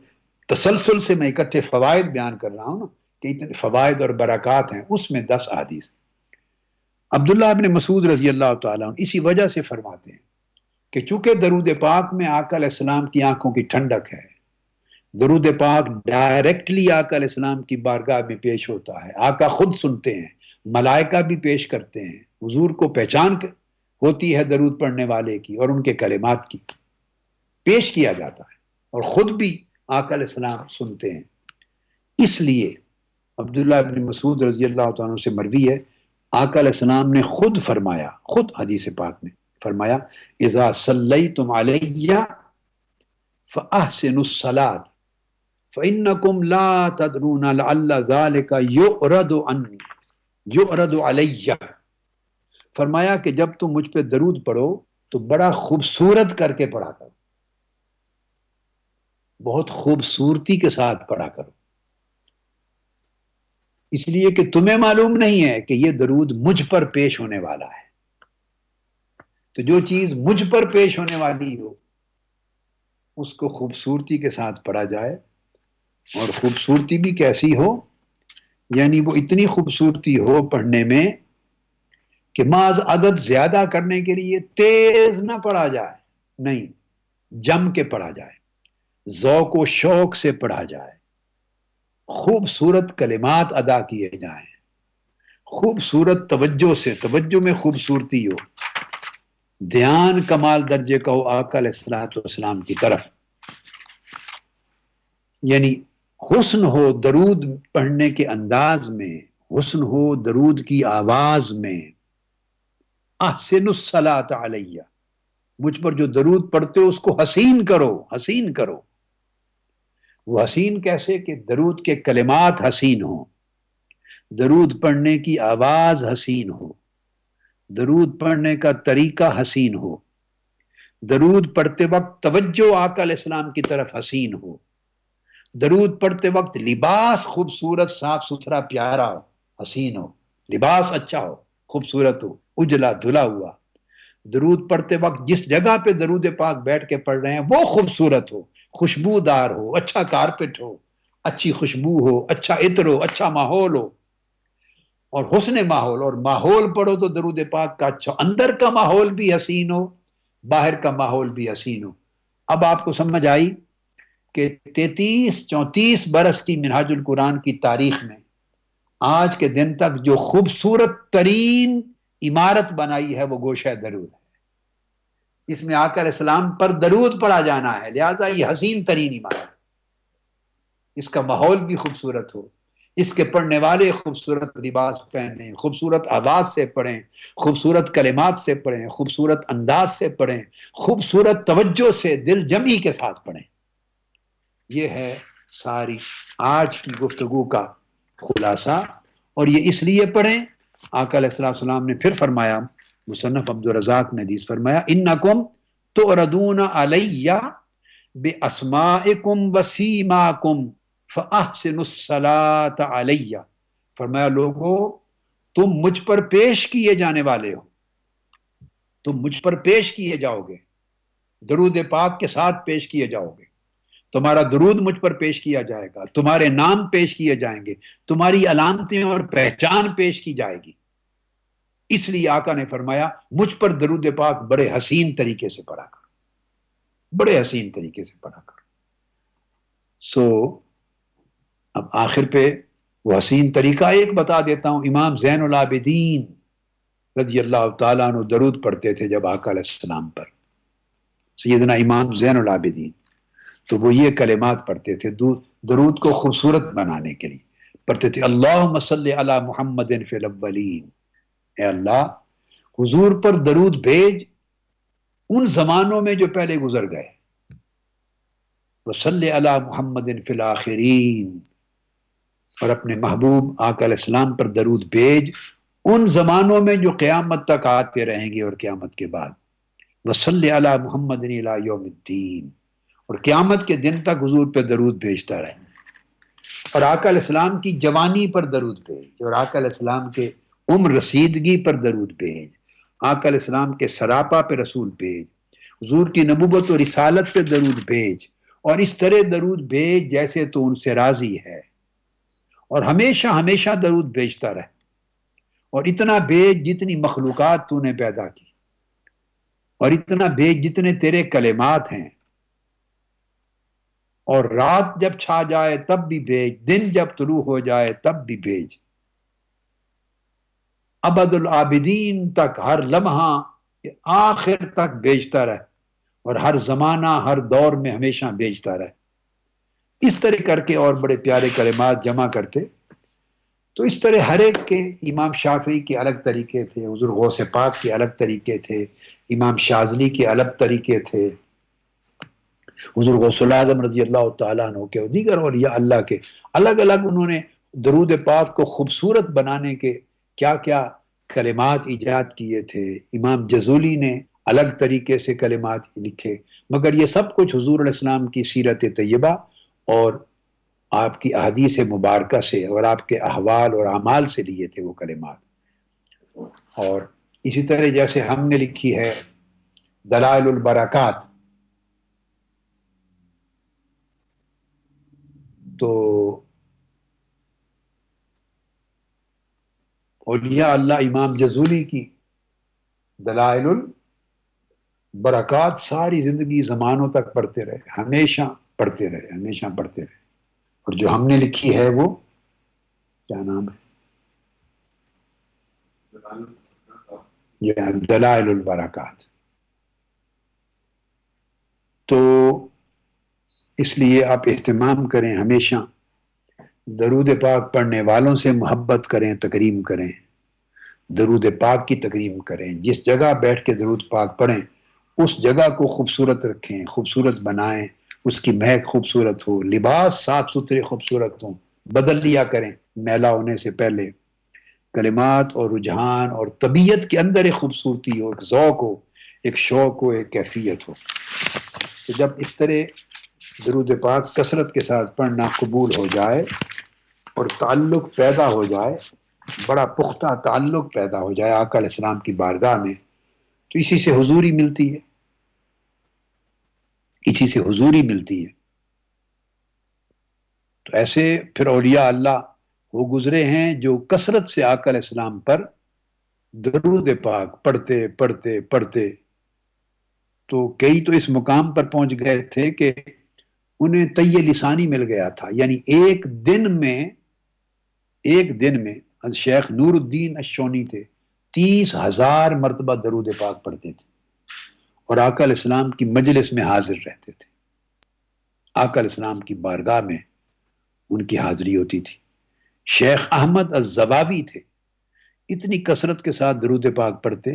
تسلسل سے میں اکٹھے فوائد بیان کر رہا ہوں نا کہ اتنے فوائد اور برکات ہیں، اس میں 10 حدیث۔ عبداللہ ابن مسعود رضی اللہ تعالیٰ عنہ اسی وجہ سے فرماتے ہیں کہ چونکہ درود پاک میں آقا علیہ السلام کی آنکھوں کی ٹھنڈک ہے، درود پاک ڈائریکٹلی آقا علیہ السلام کی بارگاہ میں پیش ہوتا ہے، آقا خود سنتے ہیں، ملائکہ بھی پیش کرتے ہیں، حضور کو پہچان ہوتی ہے درود پڑھنے والے کی اور ان کے کلمات کی، پیش کیا جاتا ہے، اور خود بھی آقا علیہ السلام سنتے ہیں۔ اس لیے عبداللہ ابن مسعود رضی اللہ تعالیٰ عنہ سے مروی ہے، آقا علیہ السلام نے خود فرمایا، خود حدیث پاک میں فرمایا اذا صلیتم علی فاحسنوا الصلاۃ فانکم لا تدرون لعل ذلک یعرض علی، فرمایا کہ جب تم مجھ پہ درود پڑھو تو بڑا خوبصورت کر کے پڑھا کرو، بہت خوبصورتی کے ساتھ پڑھا کرو، اس لیے کہ تمہیں معلوم نہیں ہے کہ یہ درود مجھ پر پیش ہونے والا ہے، تو جو چیز مجھ پر پیش ہونے والی ہو اس کو خوبصورتی کے ساتھ پڑھا جائے، اور خوبصورتی بھی کیسی ہو، یعنی وہ اتنی خوبصورتی ہو پڑھنے میں کہ محض عدد زیادہ کرنے کے لیے تیز نہ پڑھا جائے، نہیں، جم کے پڑھا جائے، ذوق و شوق سے پڑھا جائے، خوبصورت کلمات ادا کیے جائیں، خوبصورت توجہ سے، توجہ میں خوبصورتی ہو، دھیان کمال درجے کا ہو آقا علیہ الصلوۃ والسلام کی طرف، یعنی حسن ہو درود پڑھنے کے انداز میں، حسن ہو درود کی آواز میں، احسن الصلاۃ علیہ، مجھ پر جو درود پڑھتے ہو اس کو حسین کرو، حسین کرو۔ وہ حسین کیسے؟ کہ درود کے کلمات حسین ہوں، درود پڑھنے کی آواز حسین ہو، درود پڑھنے کا طریقہ حسین ہو، درود پڑھتے وقت توجہ آقا علیہ السلام کی طرف حسین ہو، درود پڑھتے وقت لباس خوبصورت، صاف ستھرا، پیارا ہو، حسین ہو، لباس اچھا ہو، خوبصورت ہو، اجلا دھلا ہوا، درود پڑھتے وقت جس جگہ پہ درود پاک بیٹھ کے پڑھ رہے ہیں وہ خوبصورت ہو، خوشبودار ہو، اچھا کارپٹ ہو، اچھی خوشبو ہو، اچھا عطر ہو، اچھا ماحول ہو، اور حسن ماحول، اور ماحول پڑھو تو درود پاک کا اچھا، اندر کا ماحول بھی حسین ہو، باہر کا ماحول بھی حسین ہو۔ اب آپ کو سمجھ آئی کہ 33-34 برس کی منہاج القرآن کی تاریخ میں آج کے دن تک جو خوبصورت ترین عمارت بنائی ہے وہ گوشہ درود ہے۔ اس میں آقا علیہ السلام پر درود پڑھا جانا ہے، لہٰذا یہ حسین ترین عمارت، اس کا ماحول بھی خوبصورت ہو، اس کے پڑھنے والے خوبصورت لباس پہنیں، خوبصورت آواز سے پڑھیں، خوبصورت کلمات سے پڑھیں، خوبصورت انداز سے پڑھیں، خوبصورت توجہ سے دل جمعی کے ساتھ پڑھیں۔ یہ ہے ساری آج کی گفتگو کا خلاصہ، اور یہ اس لیے پڑھیں، آقا علیہ السلام نے پھر فرمایا، مصنف عبدالرزاق نے حدیث فرمایا، انکم تعرضون علی باسمائکم وسیماکم فاحسنوا الصلاۃ علی، فرمایا لوگو تم مجھ پر پیش کیے جانے والے ہو، تم مجھ پر پیش کیے جاؤ گے، درود پاک کے ساتھ پیش کیے جاؤ گے، تمہارا درود مجھ پر پیش کیا جائے گا، تمہارے نام پیش کیے جائیں گے، تمہاری علامتیں اور پہچان پیش کی جائے گی، اس لیے آقا نے فرمایا مجھ پر درود پاک بڑے حسین طریقے سے پڑھا کر، بڑے حسین طریقے سے پڑھا کر۔ اب آخر پہ وہ حسین طریقہ ایک بتا دیتا ہوں۔ امام زین العابدین رضی اللہ تعالیٰ عنہ درود پڑھتے تھے جب آقا علیہ السلام پر، سیدنا امام زین العابدین، تو وہ یہ کلمات پڑھتے تھے درود کو خوبصورت بنانے کے لیے، پڑھتے تھے اللہم صلی علی محمد فی الاولین، اے اللہ حضور پر درود بھیج ان زمانوں میں جو پہلے گزر گئے، وصلی علی محمد فی الاخرین، اور اپنے محبوب آقا علیہ السلام پر درود بھیج ان زمانوں میں جو قیامت تک آتے رہیں گے اور قیامت کے بعد، وصلی علی محمد الی یوم الدین، اور قیامت کے دن تک حضور پہ درود بھیجتا رہیں، اور آقا علیہ السلام کی جوانی پر درود بھیج، اور آقا علیہ السلام کے عمر رسیدگی پر درود بھیج، آقا علیہ السلام کے سراپا پہ رسول بھیج، حضور کی نبوت و رسالت پہ درود بھیج، اور اس طرح درود بھیج جیسے تو ان سے راضی ہے، اور ہمیشہ ہمیشہ درود بھیجتا رہ، اور اتنا بھیج جتنی مخلوقات تو نے پیدا کی، اور اتنا بھیج جتنے تیرے کلمات ہیں، اور رات جب چھا جائے تب بھی بھیج، دن جب طلوع ہو جائے تب بھی بھیج، ابد العابدین تک، ہر لمحہ آخر تک بھیجتا رہ، اور ہر زمانہ ہر دور میں ہمیشہ بھیجتا رہ۔ اس طرح کر کے اور بڑے پیارے کلمات جمع کرتے۔ تو اس طرح ہر ایک کے، امام شافعی کے الگ طریقے تھے، حضور غوث پاک کے الگ طریقے تھے، امام شاذلی کے الگ طریقے تھے، حضور غوث الاعظم رضی اللہ تعالیٰ عنہ کے اور دیگر اولیاء اللہ کے الگ الگ انہوں نے درود پاک کو خوبصورت بنانے کے کیا کیا کلمات ایجاد کیے تھے۔ امام جزولی نے الگ طریقے سے کلمات لکھے، مگر یہ سب کچھ حضور علیہ السلام کی سیرت طیبہ اور آپ کی احادیث مبارکہ سے اور آپ کے احوال اور اعمال سے لیے تھے وہ کلمات۔ اور اسی طرح جیسے ہم نے لکھی ہے دلائل البرکات، تو اولیاء اللہ امام جزولی کی دلائل البرکات ساری زندگی زمانوں تک پڑھتے رہے، ہمیشہ پڑھتے رہے، ہمیشہ پڑھتے رہے. اور جو ہم نے لکھی ہے وہ کیا نام ہے؟ یہ دلائل البرکات. تو اس لیے آپ اہتمام کریں، ہمیشہ درود پاک پڑھنے والوں سے محبت کریں، تکریم کریں، درود پاک کی تکریم کریں. جس جگہ بیٹھ کے درود پاک پڑھیں اس جگہ کو خوبصورت رکھیں، خوبصورت بنائیں، اس کی مہک خوبصورت ہو، لباس صاف ستھرے خوبصورت ہوں، بدل لیا کریں میلا ہونے سے پہلے. کلمات اور رجحان اور طبیعت کے اندر ایک خوبصورتی ہو، ایک ذوق ہو، ایک شوق ہو، ایک کیفیت ہو. تو جب اس طرح درود پاک کثرت کے ساتھ پڑھنا قبول ہو جائے اور تعلق پیدا ہو جائے، بڑا پختہ تعلق پیدا ہو جائے آقا علیہ السلام کی بارگاہ میں، تو اسی سے حضوری ملتی ہے، اسی سے حضوری ملتی ہے. تو ایسے پھر اولیاء اللہ وہ گزرے ہیں جو کثرت سے آقا علیہ السلام پر درود پاک پڑھتے پڑھتے پڑھتے تو کئی تو اس مقام پر پہنچ گئے تھے کہ انہیں طی لسانی مل گیا تھا. یعنی ایک دن میں شیخ نور الدین الشونی تھے 30,000 مرتبہ درود پاک پڑھتے تھے اور آقا علیہ السلام کی مجلس میں حاضر رہتے تھے، آقا علیہ السلام کی بارگاہ میں ان کی حاضری ہوتی تھی. شیخ احمد الزباوی تھے، اتنی کثرت کے ساتھ درود پاک پڑھتے،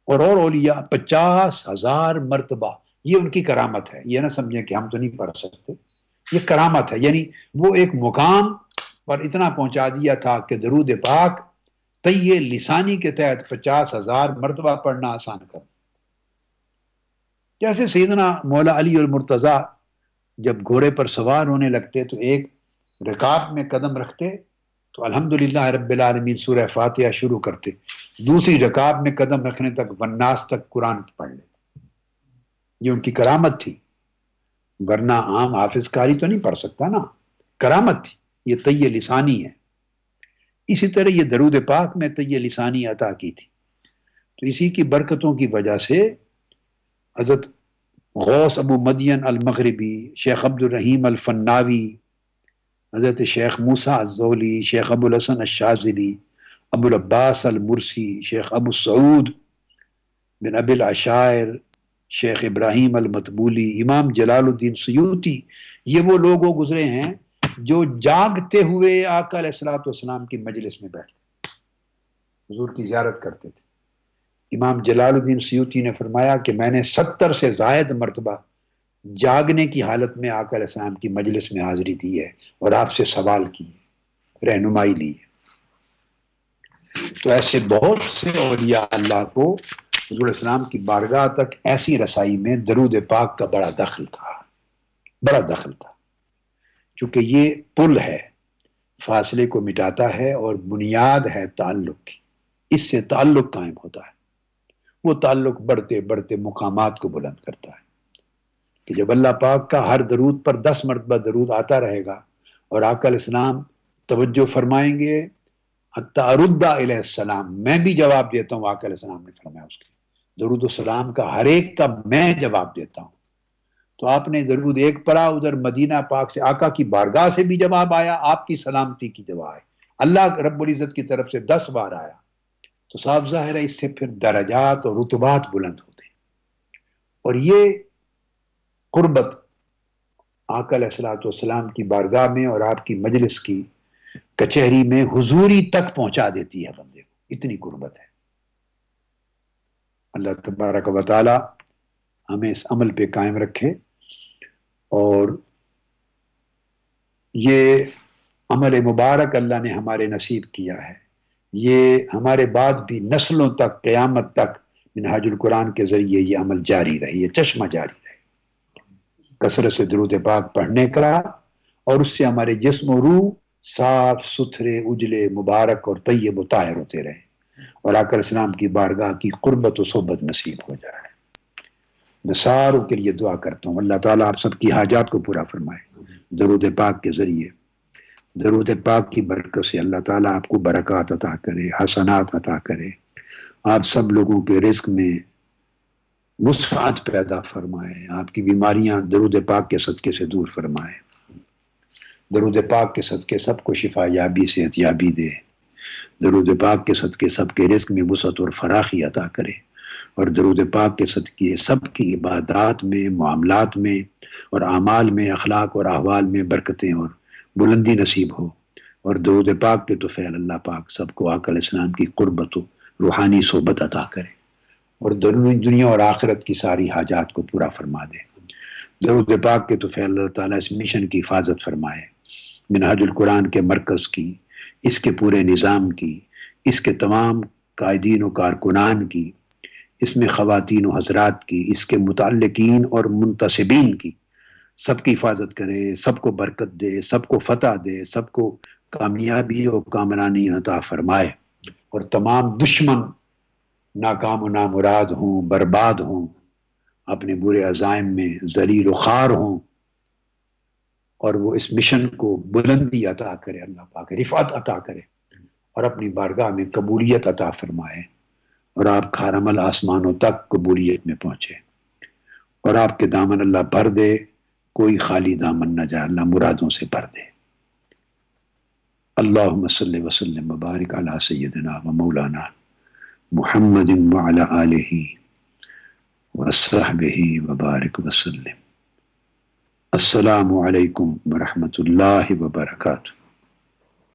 اور اولیاء 50,000 مرتبہ. یہ ان کی کرامت ہے، یہ نہ سمجھیں کہ ہم تو نہیں پڑھ سکتے، یہ کرامت ہے. یعنی وہ ایک مقام پر اتنا پہنچا دیا تھا کہ درود پاک طی لسانی کے تحت 50,000 مرتبہ پڑھنا آسان کر. جیسے سیدنا مولا علی المرتضیٰ جب گھوڑے پر سوار ہونے لگتے تو ایک رکاب میں قدم رکھتے تو الحمدللہ رب العالمین سورہ فاتحہ شروع کرتے، دوسری رکاب میں قدم رکھنے تک والناس تک قرآن پڑھ لیتے. یہ ان کی کرامت تھی، ورنہ عام حافظ کاری تو نہیں پڑھ سکتا نا، کرامت تھی. یہ طی لسانی ہے. اسی طرح یہ درود پاک میں طی لسانی عطا کی تھی. تو اسی کی برکتوں کی وجہ سے حضرت غوث ابو مدین المغربی، شیخ عبد الرحیم الفناوی، حضرت شیخ موسیٰ الزولی، شیخ ابو الحسن الشاذلی، ابو العباس المرسی، شیخ ابو سعود بن ابی العشائر، شیخ ابراہیم المطبولی، امام جلال الدین سیوطی، یہ وہ لوگ گزرے ہیں جو جاگتے ہوئے آقا علیہ الصلوۃ والسلام کی مجلس میں بیٹھتے، حضور کی زیارت کرتے تھے. امام جلال الدین سیوطی نے فرمایا کہ میں نے 70 سے زائد مرتبہ جاگنے کی حالت میں آقا علیہ السلام کی مجلس میں حاضری دی ہے اور آپ سے سوال کی، رہنمائی لی ہے. تو ایسے بہت سے اولیاء اللہ کو حضور علیہ السلام کی بارگاہ تک ایسی رسائی میں درود پاک کا بڑا دخل تھا، بڑا دخل تھا. چونکہ یہ پل ہے، فاصلے کو مٹاتا ہے اور بنیاد ہے تعلق کی، اس سے تعلق قائم ہوتا ہے. وہ تعلق بڑھتے بڑھتے مقامات کو بلند کرتا ہے کہ جب اللہ پاک کا ہر درود پر 10 مرتبہ درود آتا رہے گا اور آقا علیہ السلام توجہ فرمائیں گے حتی ارد علیہ السلام، میں بھی جواب دیتا ہوں. آقا علیہ السلام نے فرمایا اس کے درود و سلام کا ہر ایک کا میں جواب دیتا ہوں. تو آپ نے درود ایک پڑھا، ادھر مدینہ پاک سے آقا کی بارگاہ سے بھی جواب آیا، آپ کی سلامتی کی دعا ہے اللہ رب العزت کی طرف سے 10 بار آیا. تو صاف ظاہر ہے اس سے پھر درجات اور رتبات بلند ہوتے ہیں. اور یہ قربت آقا علیہ الصلوۃ والسلام کی بارگاہ میں اور آپ کی مجلس کی کچہری میں حضوری تک پہنچا دیتی ہے بندے کو، اتنی قربت ہے. اللہ تبارک و تعالی ہمیں اس عمل پہ قائم رکھے اور یہ عمل مبارک اللہ نے ہمارے نصیب کیا ہے. یہ ہمارے بعد بھی نسلوں تک، قیامت تک منہاج القرآن کے ذریعے یہ عمل جاری رہے، یہ چشمہ جاری رہے، کثرت سے درود پاک پڑھنے کا، اور اس سے ہمارے جسم و روح صاف ستھرے اجلے مبارک اور طیب و طاہر ہوتے رہے اور آقا علیہ السلام کی بارگاہ کی قربت و صحبت نصیب ہو جائے. میں ساروں کے لیے دعا کرتا ہوں اللہ تعالیٰ آپ سب کی حاجات کو پورا فرمائے. درود پاک کے ذریعے، درود پاک کی برکت سے اللہ تعالیٰ آپ کو برکات عطا کرے، حسنات عطا کرے آپ سب لوگوں کے رزق میں وسعت پیدا فرمائے، آپ کی بیماریاں درود پاک کے صدقے سے دور فرمائے، درود پاک کے صدقے سب کو شفا یابی صحت یابی دے، درود پاک کے صدقے سب کے رزق میں وسعت اور فراخی عطا کرے، اور درود پاک کے صدقے سب کی عبادات میں، معاملات میں اور اعمال میں، اخلاق اور احوال میں برکتیں اور بلندی نصیب ہو، اور درود پاک کے طفیل اللہ پاک سب کو آقا علیہ السلام کی قربت و روحانی صحبت عطا کرے، اور دنیا اور آخرت کی ساری حاجات کو پورا فرما دے۔ درود پاک کے طفیل اللہ تعالیٰ اس مشن کی حفاظت فرمائے، منہاج القرآن کے مرکز کی، اس کے پورے نظام کی، اس کے تمام قائدین و کارکنان کی، اس میں خواتین و حضرات کی، اس کے متعلقین اور منتصبین کی، سب کی حفاظت کرے، سب کو برکت دے، سب کو فتح دے، سب کو کامیابی و کامرانی عطا فرمائے، اور تمام دشمن ناکام و نامراد ہوں، برباد ہوں، اپنے برے عزائم میں ذلیل و خوار ہوں، اور وہ اس مشن کو بلندی عطا کرے، اللہ پاک رفعت عطا کرے، اور اپنی بارگاہ میں قبولیت عطا فرمائے، اور آپ کا عمل آسمانوں تک قبولیت میں پہنچے، اور آپ کے دامن اللہ بھر دے، کوئی خالی دامن نہ جائے، اللہ مرادوں سے بھر دے۔ اللہم صلی وسلم وبارک علی سیدنا و مولانا محمد وعلی آلہ وصحبہ وبارک وسلم۔ السلام علیکم ورحمۃ اللہ وبرکاتہ۔